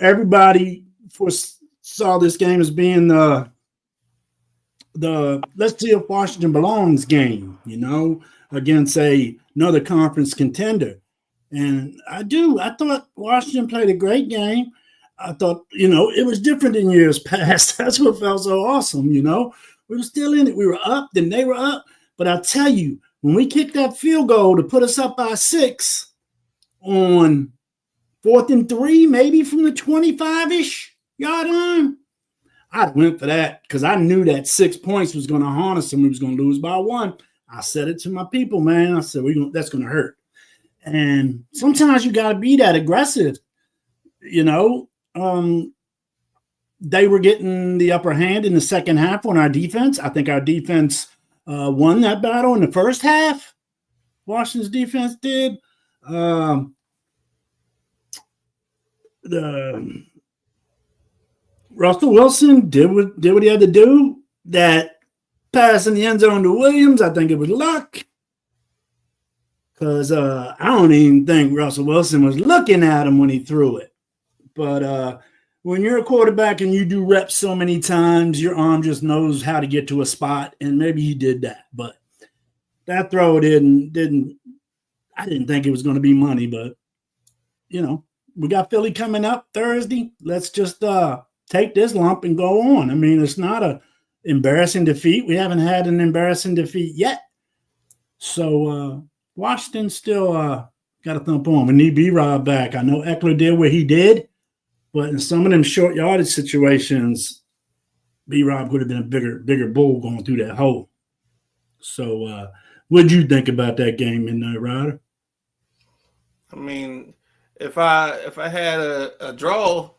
everybody foresaw this game as being the let's see if Washington belongs game, against another conference contender. And I thought Washington played a great game. I thought, it was different in years past. That's what felt so awesome, We were still in it. We were up, then they were up. But I tell you, when we kicked that field goal to put us up by 6 on 4th and 3, maybe from the 25-ish yard line, I went for that because I knew that 6 points was going to haunt us and we was going to lose by 1. I said it to my people, man. I said, that's going to hurt. And sometimes you got to be that aggressive. They were getting the upper hand in the second half on our defense. I think our defense won that battle in the first half. Washington's defense did. Russell Wilson did what he had to do. That pass in the end zone to Williams, I think it was luck. Because I don't even think Russell Wilson was looking at him when he threw it. But when you're a quarterback and you do reps so many times, your arm just knows how to get to a spot, and maybe he did that. But that throw didn't. I didn't think it was going to be money, but we got Philly coming up Thursday. Let's just take this lump and go on. I mean, it's not an embarrassing defeat. We haven't had an embarrassing defeat yet. So Washington still got a thump on. We need B-Rob back. I know Eckler did what he did, but in some of them short yardage situations, B-Rob would have been a bigger bull going through that hole. So what did you think about that game, Midnight Rider? I mean, if I had a draw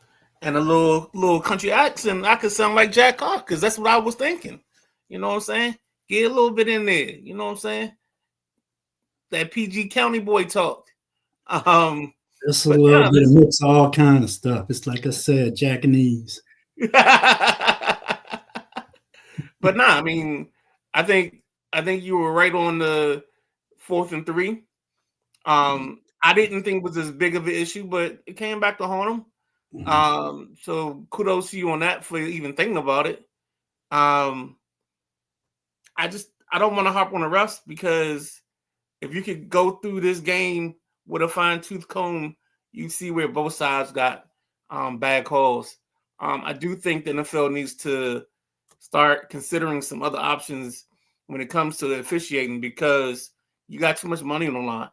and a little country accent, I could sound like Jack Carr because that's what I was thinking. You know what I'm saying? Get a little bit in there. You know what I'm saying? That PG County boy talk. It's a little bit of mix of all kind of stuff. It's like I said, Jackanese. But I mean, I think you were right on the 4th and 3. I didn't think it was as big of an issue, but it came back to haunt them. So kudos to you on that for even thinking about it. I don't want to harp on the refs because if you could go through this game with a fine-tooth comb, you see where both sides got bad calls. I do think the NFL needs to start considering some other options when it comes to the officiating because you got too much money on the line.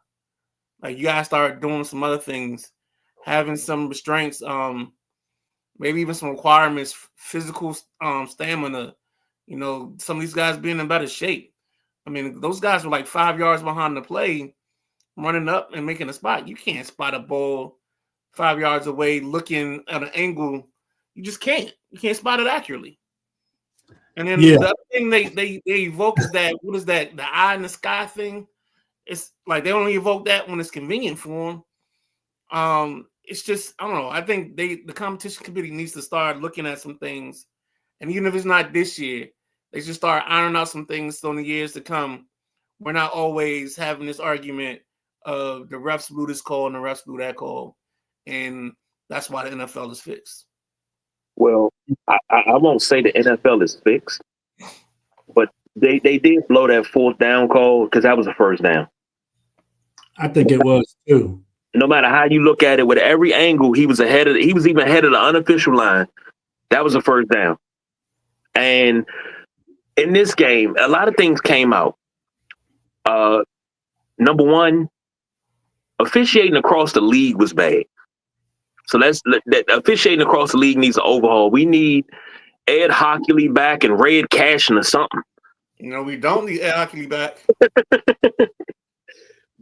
Like, you got to start doing some other things, having some restraints, maybe even some requirements, physical stamina. Some of these guys being in better shape. I mean, those guys were like 5 yards behind the play, running up and making a spot. You can't spot a ball 5 yards away looking at an angle. You just can't. You can't spot it accurately. And then the other thing they evoke is that, what is that, the eye in the sky thing? It's like they only evoke that when it's convenient for them. It's just, I don't know. I think the competition committee needs to start looking at some things. And even if it's not this year, they should start ironing out some things so in the years to come. We're not always having this argument of the refs blew this call and the refs blew that call. And that's why the NFL is fixed. Well, I won't say the NFL is fixed, but they did blow that 4th down call because that was a first down. I think it was too. No matter how you look at it, with every angle, he was even ahead of the unofficial line. That was a first down. And in this game, a lot of things came out. Number one, officiating across the league was bad. So that officiating across the league needs an overhaul. We need Ed Hockley back and Red Cashin or something. We don't need Ed Hockley back.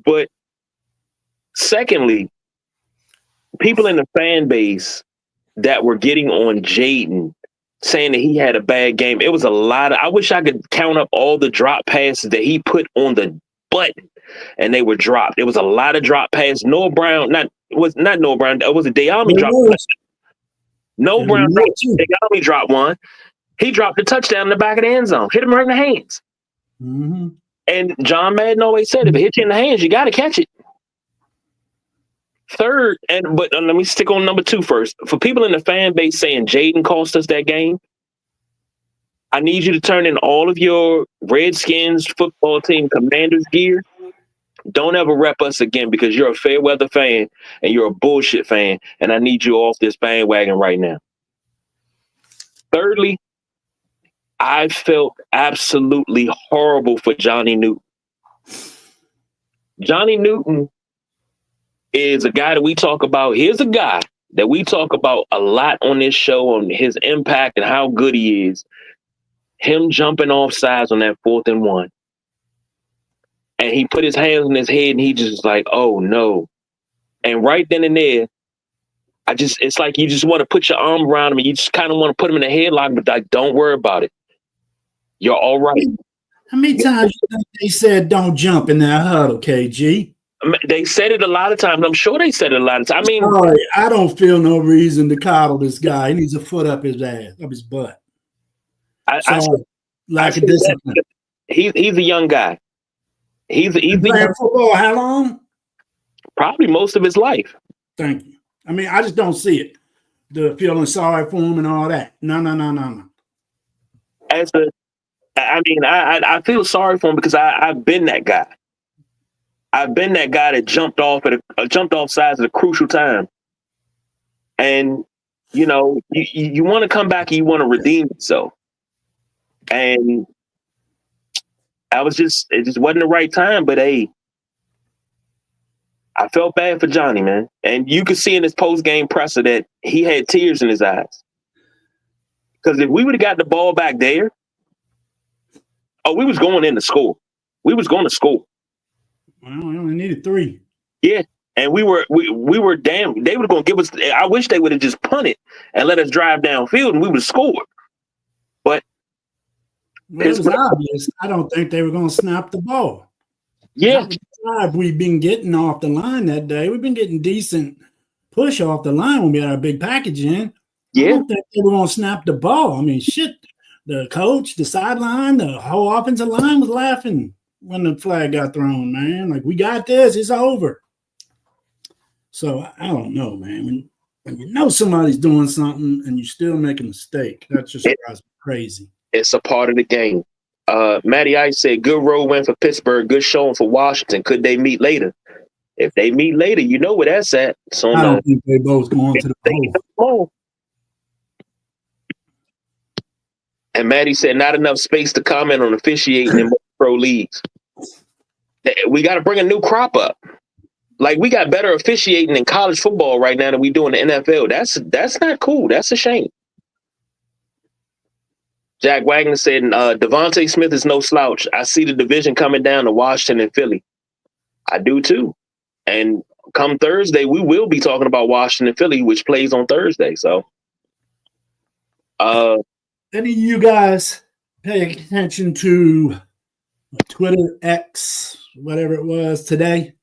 But secondly, people in the fan base that were getting on Jaden saying that he had a bad game. It was a lot of, I wish I could count up all the drop passes that he put on the button and they were dropped. It was a lot of drop passes. Noah Brown, not Noah Brown, it was a Dayami drop. Noah Brown dropped, Dayami dropped one. He dropped the touchdown in the back of the end zone, hit him right in the hands. Mm-hmm. And John Madden always said, if it hits you in the hands, you got to catch it. Third, but let me stick on number 2 first. For people in the fan base saying Jaden cost us that game, I need you to turn in all of your Redskins football team Commanders gear. Don't ever rep us again because you're a fair weather fan and you're a bullshit fan, and I need you off this bandwagon right now. Thirdly, I felt absolutely horrible for Johnny Newton. Johnny Newton is a guy that we talk about. Here's a guy that we talk about a lot on this show, on his impact and how good he is. Him jumping off sides on that 4th and 1. And he put his hands on his head and he just like, oh no. And right then and there, it's like you just want to put your arm around him and you just kind of want to put him in a headlock, but like, don't worry about it. You're all right. How many times they said don't jump in that huddle, KG? They said it a lot of times. I'm sure they said it a lot of times. I mean, sorry, I don't feel no reason to coddle this guy. He needs a foot up his ass, up his butt. Lack of discipline. He's a young guy. He's playing football how long? Probably most of his life. Thank you. I mean, I just don't see it. The feeling sorry for him and all that. No. I feel sorry for him because I've been that guy. I've been that guy that jumped off sides at a crucial time. And you know, you want to come back and you want to redeem yourself. And it just wasn't the right time, but hey, I felt bad for Johnny, man. And you could see in his post-game presser that he had tears in his eyes. Because if we would have got the ball back there, we was going in to score. We was going to score. Well, we only needed 3. Yeah. And we were damn, they were going to give us, I wish they would have just punted and let us drive downfield and we would have scored. But well, it was obvious. I don't think they were going to snap the ball. Yeah. We've been getting off the line that day. We've been getting decent push off the line when we had our big package in. Yeah. I don't think they were going to snap the ball. I mean, shit. The coach, the sideline, the whole offensive line was laughing when the flag got thrown, man. Like, we got this. It's over. So, I don't know, man. When you know somebody's doing something and you still make a mistake, that just drives me crazy. It's a part of the game. Matty Ice said, good road win for Pittsburgh, good showing for Washington. Could they meet later? If they meet later, you know where that's at. So I don't think they both going to the bowl. And Matty said, not enough space to comment on officiating in pro leagues. We got to bring a new crop up. Like, we got better officiating in college football right now than we do in the NFL. That's not cool. That's a shame. Jack Wagner said, Devontae Smith is no slouch. I see the division coming down to Washington and Philly. I do too. And come Thursday, we will be talking about Washington and Philly, which plays on Thursday. So, any of you guys pay attention to Twitter, X, whatever it was today?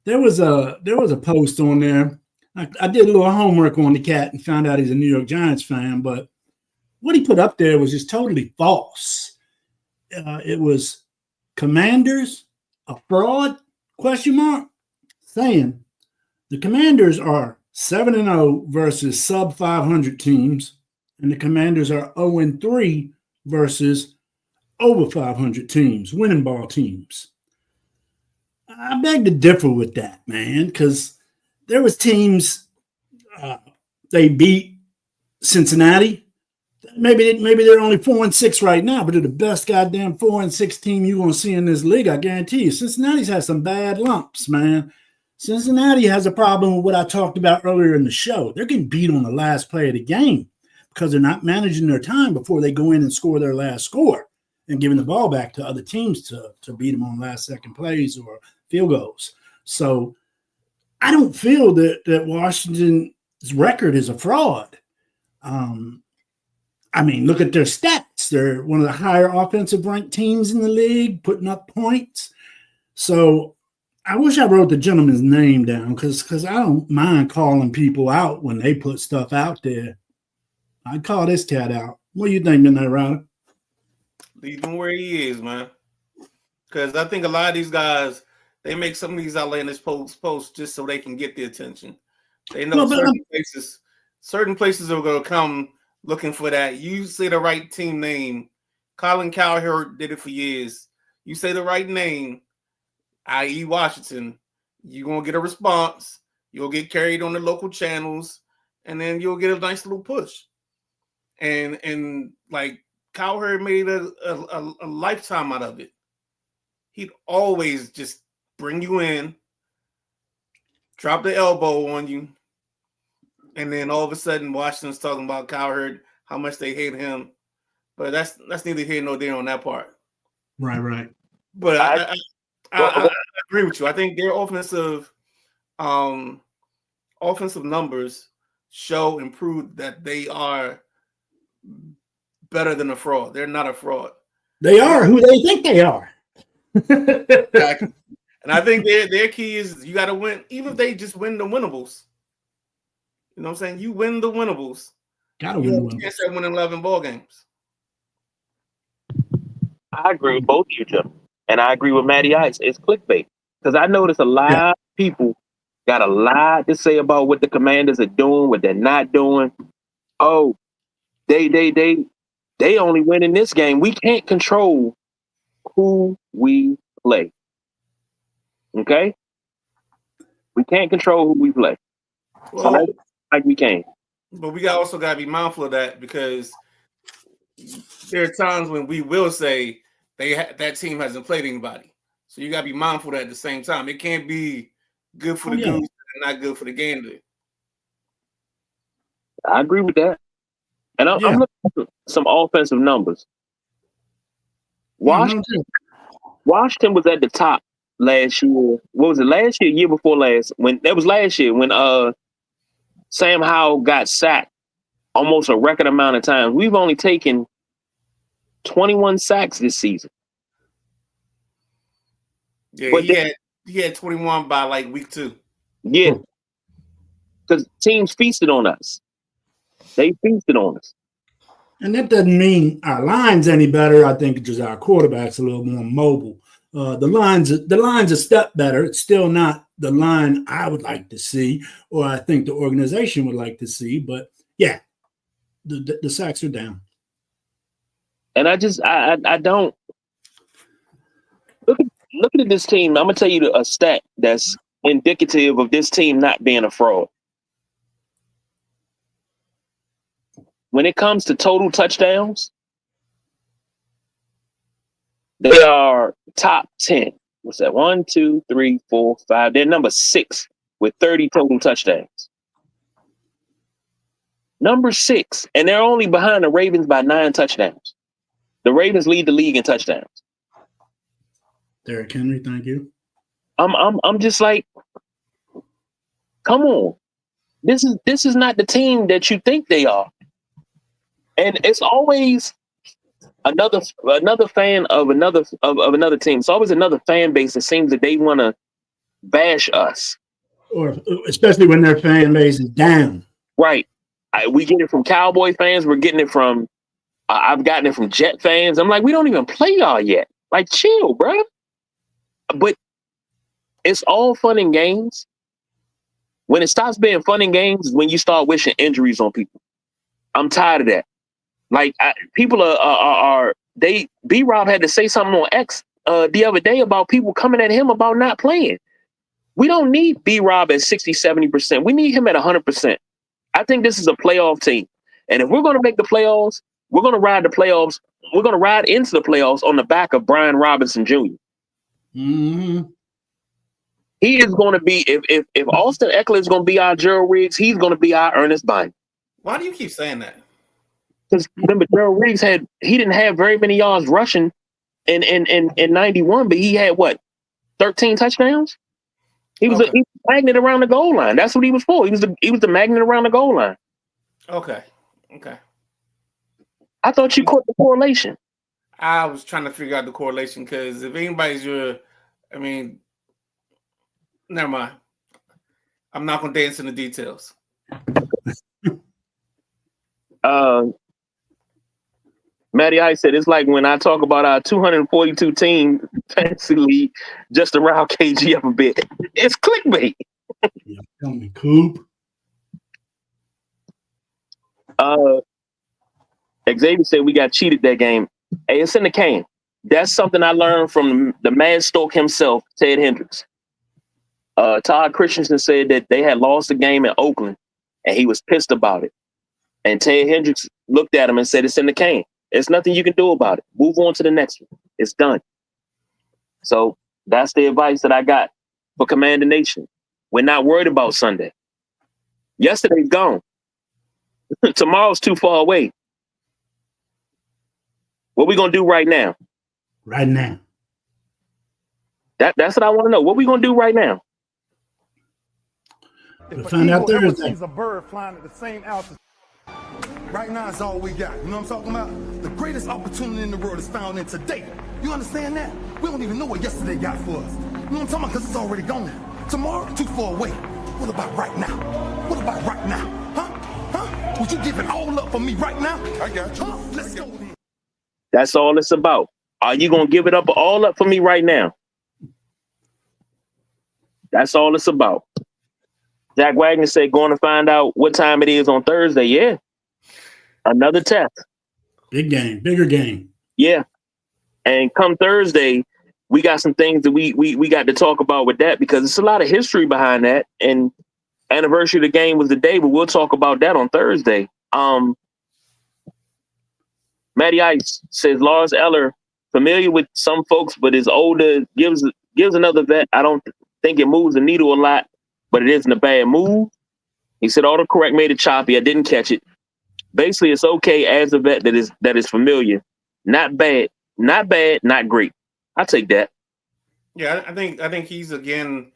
There was a post on there. I did a little homework on the cat and found out he's a New York Giants fan, but what he put up there was just totally false. It was Commanders, a fraud, ? Saying the Commanders are 7-0 versus sub 500 teams, and the Commanders are 0-3 versus over 500 teams, winning ball teams. I beg to differ with that, man, because there was teams they beat Cincinnati. Maybe they're only 4-6 right now, but they're the best goddamn 4-6 team you're gonna see in this league. I guarantee you. Cincinnati's had some bad lumps, man. Cincinnati has a problem with what I talked about earlier in the show. They're getting beat on the last play of the game because they're not managing their time before they go in and score their last score and giving the ball back to other teams to beat them on last second plays or field goals. So I don't feel that Washington's record is a fraud. I mean, look at their stats. They're one of the higher offensive ranked teams in the league, putting up points. So I wish I wrote the gentleman's name down because I don't mind calling people out when they put stuff out there. I'd call this cat out. What do you think, Midnight Rider? Leave him where he is, man. Because I think a lot of these guys, they make some of these outlandish posts just so they can get the attention. They know certain places are going to come looking for that. You say the right team name. Colin Cowherd did it for years. You say the right name, i.e. Washington, you're going to get a response. You'll get carried on the local channels, and then you'll get a nice little push. And like Cowherd made a lifetime out of it. He'd always just bring you in, drop the elbow on you, and then all of a sudden Washington's talking about Cowherd, how much they hate him. But that's neither here nor there on that part. Right. But I agree with you. I think their offensive numbers show and prove that they are better than a fraud. They're not a fraud. They are who they think they are. Exactly. And I think their key is you got to win, even if they just win the winnables. You know what I'm saying? You win the winnables. Got to win the winnables. You can't win 11 ball games. I agree with both of you, Jim. And I agree with Matty Ice. It's clickbait. Because I notice a lot of people got a lot to say about what the Commanders are doing, what they're not doing. Oh, they only win in this game. We can't control who we play. Okay? We can't control who we play. Well, like we can. But we also got to be mindful of that because there are times when we will say that team hasn't played anybody. So you got to be mindful of that at the same time. It can't be good for the goose and not good for the gander. I agree with that. And I'm looking at some offensive numbers. Washington was at the top last year. What was it? Last year, year before last? Last year when Sam Howell got sacked almost a record amount of times. We've only taken 21 sacks this season. Yeah, but he had 21 by like week 2. Yeah. Because teams feasted on us. They feasted on us. And that doesn't mean our line's any better. I think just our quarterback's a little more mobile. The line's a step better. It's still not the line I would like to see, or I think the organization would like to see. But yeah, the sacks are down. And I don't look at this team. I'm gonna tell you a stat that's indicative of this team not being a fraud. When it comes to total touchdowns, they are top 10. What's that? 1, 2, 3, 4, 5. They're number 6 with 30 total touchdowns. Number 6, and they're only behind the Ravens by 9 touchdowns. The Ravens lead the league in touchdowns. Derrick Henry, thank you. I'm just like, come on. This is not the team that you think they are. And it's always another fan of another team. It's always another fan base that seems that they want to bash us. Or especially when their fan base is down. Right. We get it from Cowboy fans. We're getting it from I've gotten it from Jet fans. I'm like, we don't even play y'all yet. Like, chill, bro. But it's all fun and games. When it stops being fun and games is when you start wishing injuries on people. I'm tired of that. Like, people B-Rob had to say something on X the other day about people coming at him about not playing. We don't need B-Rob at 60, 70%. We need him at 100%. I think this is a playoff team. And if we're going to make the playoffs, we're going to ride the playoffs. We're going to ride into the playoffs on the back of Brian Robinson Jr. Mm-hmm. He is going to be, if Austin Eckler is going to be our Gerald Riggs, he's going to be our Ernest Bynum. Why do you keep saying that? Because remember, Gerald Riggs he didn't have very many yards rushing in 91, but he had what, 13 touchdowns? He was a magnet around the goal line. That's what he was for. He was the magnet around the goal line. Okay. I thought you caught the correlation. I was trying to figure out the correlation because if anybody's never mind. I'm not going to dance in the details. Matty Ice said, it's like when I talk about our 242 team fantasy league just around KG up a bit. It's clickbait. Yeah, tell me, Coop. Xavier said we got cheated that game. Hey, it's in the can. That's something I learned from the Mad Stoke himself, Ted Hendricks. Todd Christensen said that they had lost the game in Oakland, and he was pissed about it. And Ted Hendricks looked at him and said, it's in the can. There's nothing you can do about it. Move on to the next one. It's done. So that's the advice that I got for Commander Nation. We're not worried about Sunday. Yesterday's gone. Tomorrow's too far away. What we gonna do right now? Right now. That's what I want to know. What we gonna do right now? We'll find out Thursday. A bird flying at the same altitude. Right now, it's all we got. You know what I'm talking about? The greatest opportunity in the world is found in today. You understand that? We don't even know what yesterday got for us. You know what I'm talking about? Because it's already gone. Tomorrow, too far away. What about right now? What about right now? Huh? Would you give it all up for me right now? I got you. Huh? Let's go then. That's all it's about. Are you gonna give it up all up for me right now? That's all it's about. Jack Wagner said, going to find out what time it is on Thursday. Yeah. Another test. Big game, bigger game. Yeah. And come Thursday, we got some things that we got to talk about with that because it's a lot of history behind that. And anniversary of the game was the day, but we'll talk about that on Thursday. Matty Ice says Lars Eller, familiar with some folks, but is older, gives another vet. I don't think it moves the needle a lot, but it isn't a bad move. He said autocorrect made it choppy. I didn't catch it. Basically, it's okay as a vet that is familiar. Not bad, not great. I'll take that. Yeah, I think he's again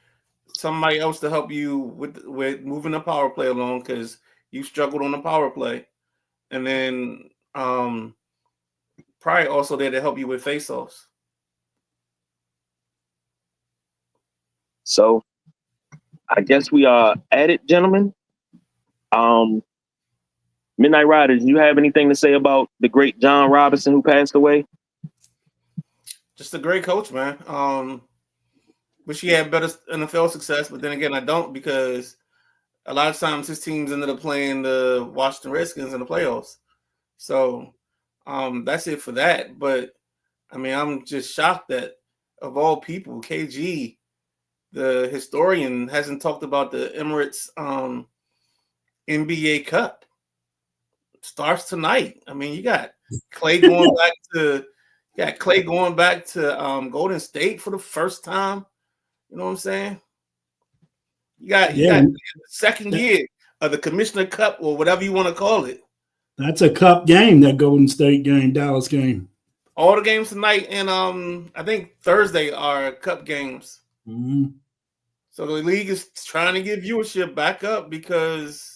somebody else to help you with moving the power play along because you struggled on the power play, and then probably also there to help you with faceoffs. So, I guess we are at it, gentlemen. Midnight Riders, do you have anything to say about the great John Robinson who passed away? Just a great coach, man. Wish he had better NFL success, but then again, I don't because a lot of times his teams ended up playing the Washington Redskins in the playoffs. So that's it for that. But I mean, I'm just shocked that of all people, KG, the historian, hasn't talked about the Emirates NBA Cup. Starts tonight. I mean, you got Clay going back to Golden State for the first time. You know what I'm saying? You got the second year of the Commissioner Cup or whatever you want to call it. That's a cup game, that Golden State game, Dallas game. All the games tonight and I think Thursday are cup games. Mm-hmm. So the league is trying to get viewership back up because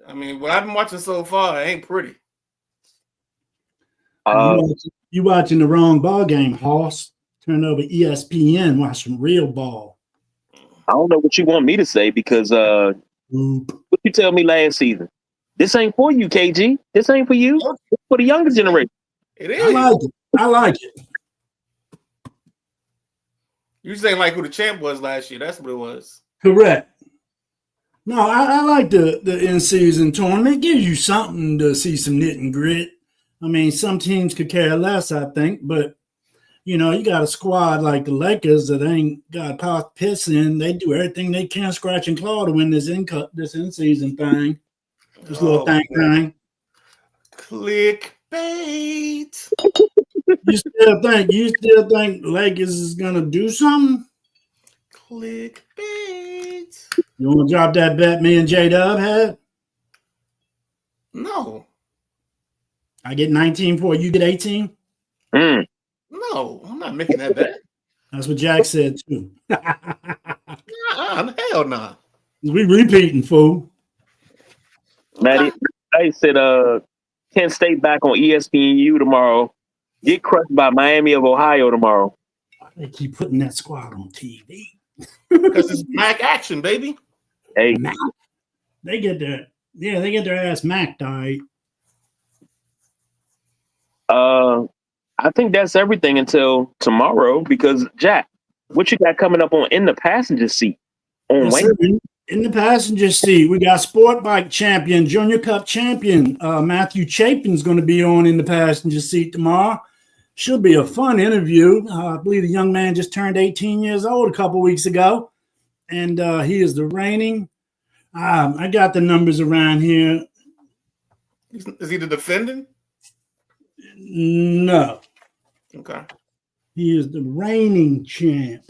I mean, what I've been watching so far, it ain't pretty. You watching the wrong ball game, Hoss. Turn over ESPN, watch some real ball. I don't know what you want me to say because what you tell me last season? This ain't for you, KG. This ain't for you. It's for the younger generation. It is. I like it. You saying like who the champ was last year? That's what it was. Correct. No, I like the in-season tournament. It gives you something to see some knit and grit. I mean, some teams could care less, I think, but you know, you got a squad like the Lakers that ain't got pot pissing. They do everything they can, scratch and claw, to win this in-season thing. This little thing. Clickbait. You still think Lakers is gonna do something? Clickbait. You want to drop that bet me and J-Dub had? No. I get 19 for you get 18? No, I'm not making that bet. That's what Jack said too. Hell no. We repeating, fool. Matty, I said Kent State back on ESPNU tomorrow. Get crushed by Miami of Ohio tomorrow. They keep putting that squad on TV. Because it's MAC action, baby. Hey, Mac. They get their ass macked, all right. I think that's everything until tomorrow because Jack, what you got coming up on in the passenger seat on Yes, Wednesday? sir. In the passenger seat, we got Sport Bike champion, Junior Cup champion, Matthew Chapin's going to be on in the passenger seat tomorrow. Should be a fun interview. I believe the young man just turned 18 years old a couple weeks ago, and he is the reigning. I got the numbers around here. Is he the defending? No, Okay. he is the reigning champ.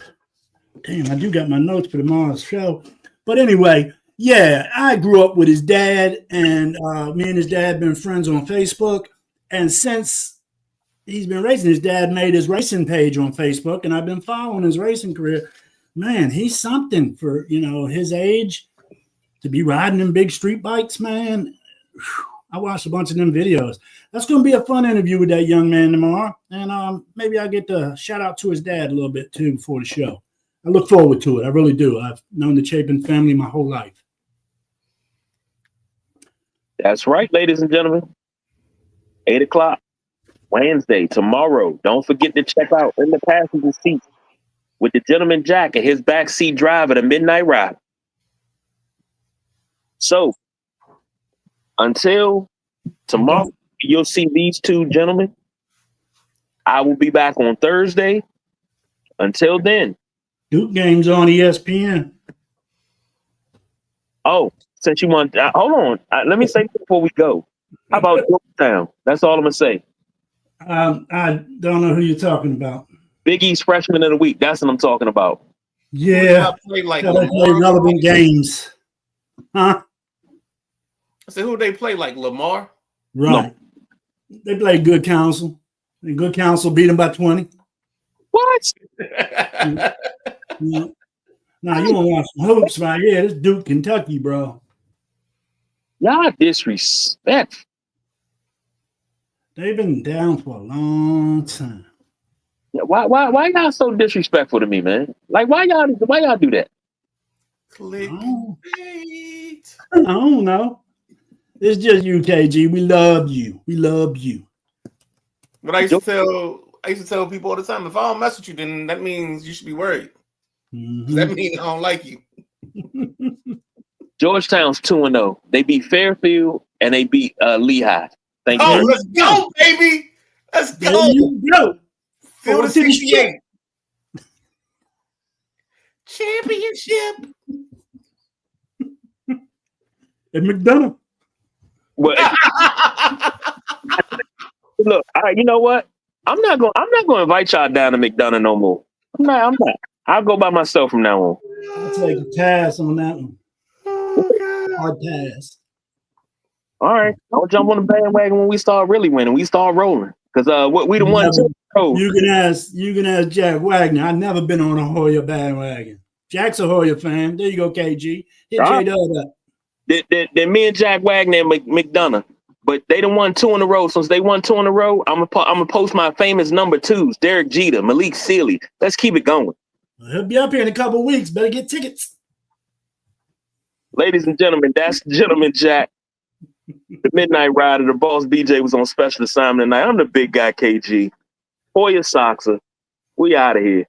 Damn, I do got my notes for tomorrow's show. But anyway, yeah, I grew up with his dad, and me and his dad been friends on Facebook. And since he's been racing, his dad made his racing page on Facebook, and I've been following his racing career. Man, he's something for, his age to be riding them big street bikes, man. Whew, I watched a bunch of them videos. That's going to be a fun interview with that young man tomorrow. And maybe I'll get to shout out to his dad a little bit, too, before the show. I look forward to it. I really do. I've known the Chapin family my whole life. That's right, ladies and gentlemen. 8 o'clock, Wednesday, tomorrow. Don't forget to check out In the Passenger Seat with the gentleman Jack and his backseat driver, the Midnight Ride. So, until tomorrow, you'll see these two gentlemen. I will be back on Thursday. Until then. Duke games on ESPN. Oh, since you want, hold on. Let me say before we go. How about Georgetown? That's all I'm going to say. I don't know who you're talking about. Big East Freshman of the Week. That's what I'm talking about. Yeah. Play like They play relevant games. Huh? I said, who they play like Lamar? Right. No. They played Good Counsel. And Good Counsel beat them by 20. What? Yeah. Now you want to watch some hoops right here. This Duke, Kentucky, bro. Y'all disrespect. They've been down for a long time. Yeah, why y'all so disrespectful to me, man? Like why y'all do that? Clickbait. I don't know. It's just you, KG. We love you. We love you. But I used to tell people all the time, if I don't mess with you, then that means you should be worried. Mm-hmm. That means I don't like you. Georgetown's 2-0. They beat Fairfield and they beat Lehigh. Thank Oh, you. let's go, baby. Let's There go. you go. Field of to the 68. Championship. At McDonough. Well, look, you know what? I'm not going to invite y'all down to McDonough no more. I'm not. I'll go by myself from now on. I'll take a pass on that one. Oh, Hard pass. All right. I'll jump on the bandwagon when we start really winning. We start rolling. Because we the ones. You can ask Jack Wagner. I've never been on a Hoya bandwagon. Jack's a Hoya fan. There you go, KG. Hit J-Dub up. Then me and Jack Wagner and McDonough. But they done won 2 in a row. Since they won 2 in a row, I'm gonna post my famous number 2s. Derek Jeter, Malik Sealy. Let's keep it going. He'll be up here in a couple of weeks. Better get tickets. Ladies and gentlemen, that's Gentleman Jack. The Midnight Rider, the boss BJ was on special assignment tonight. I'm the big guy KG. Hoya Soxa. We out of here.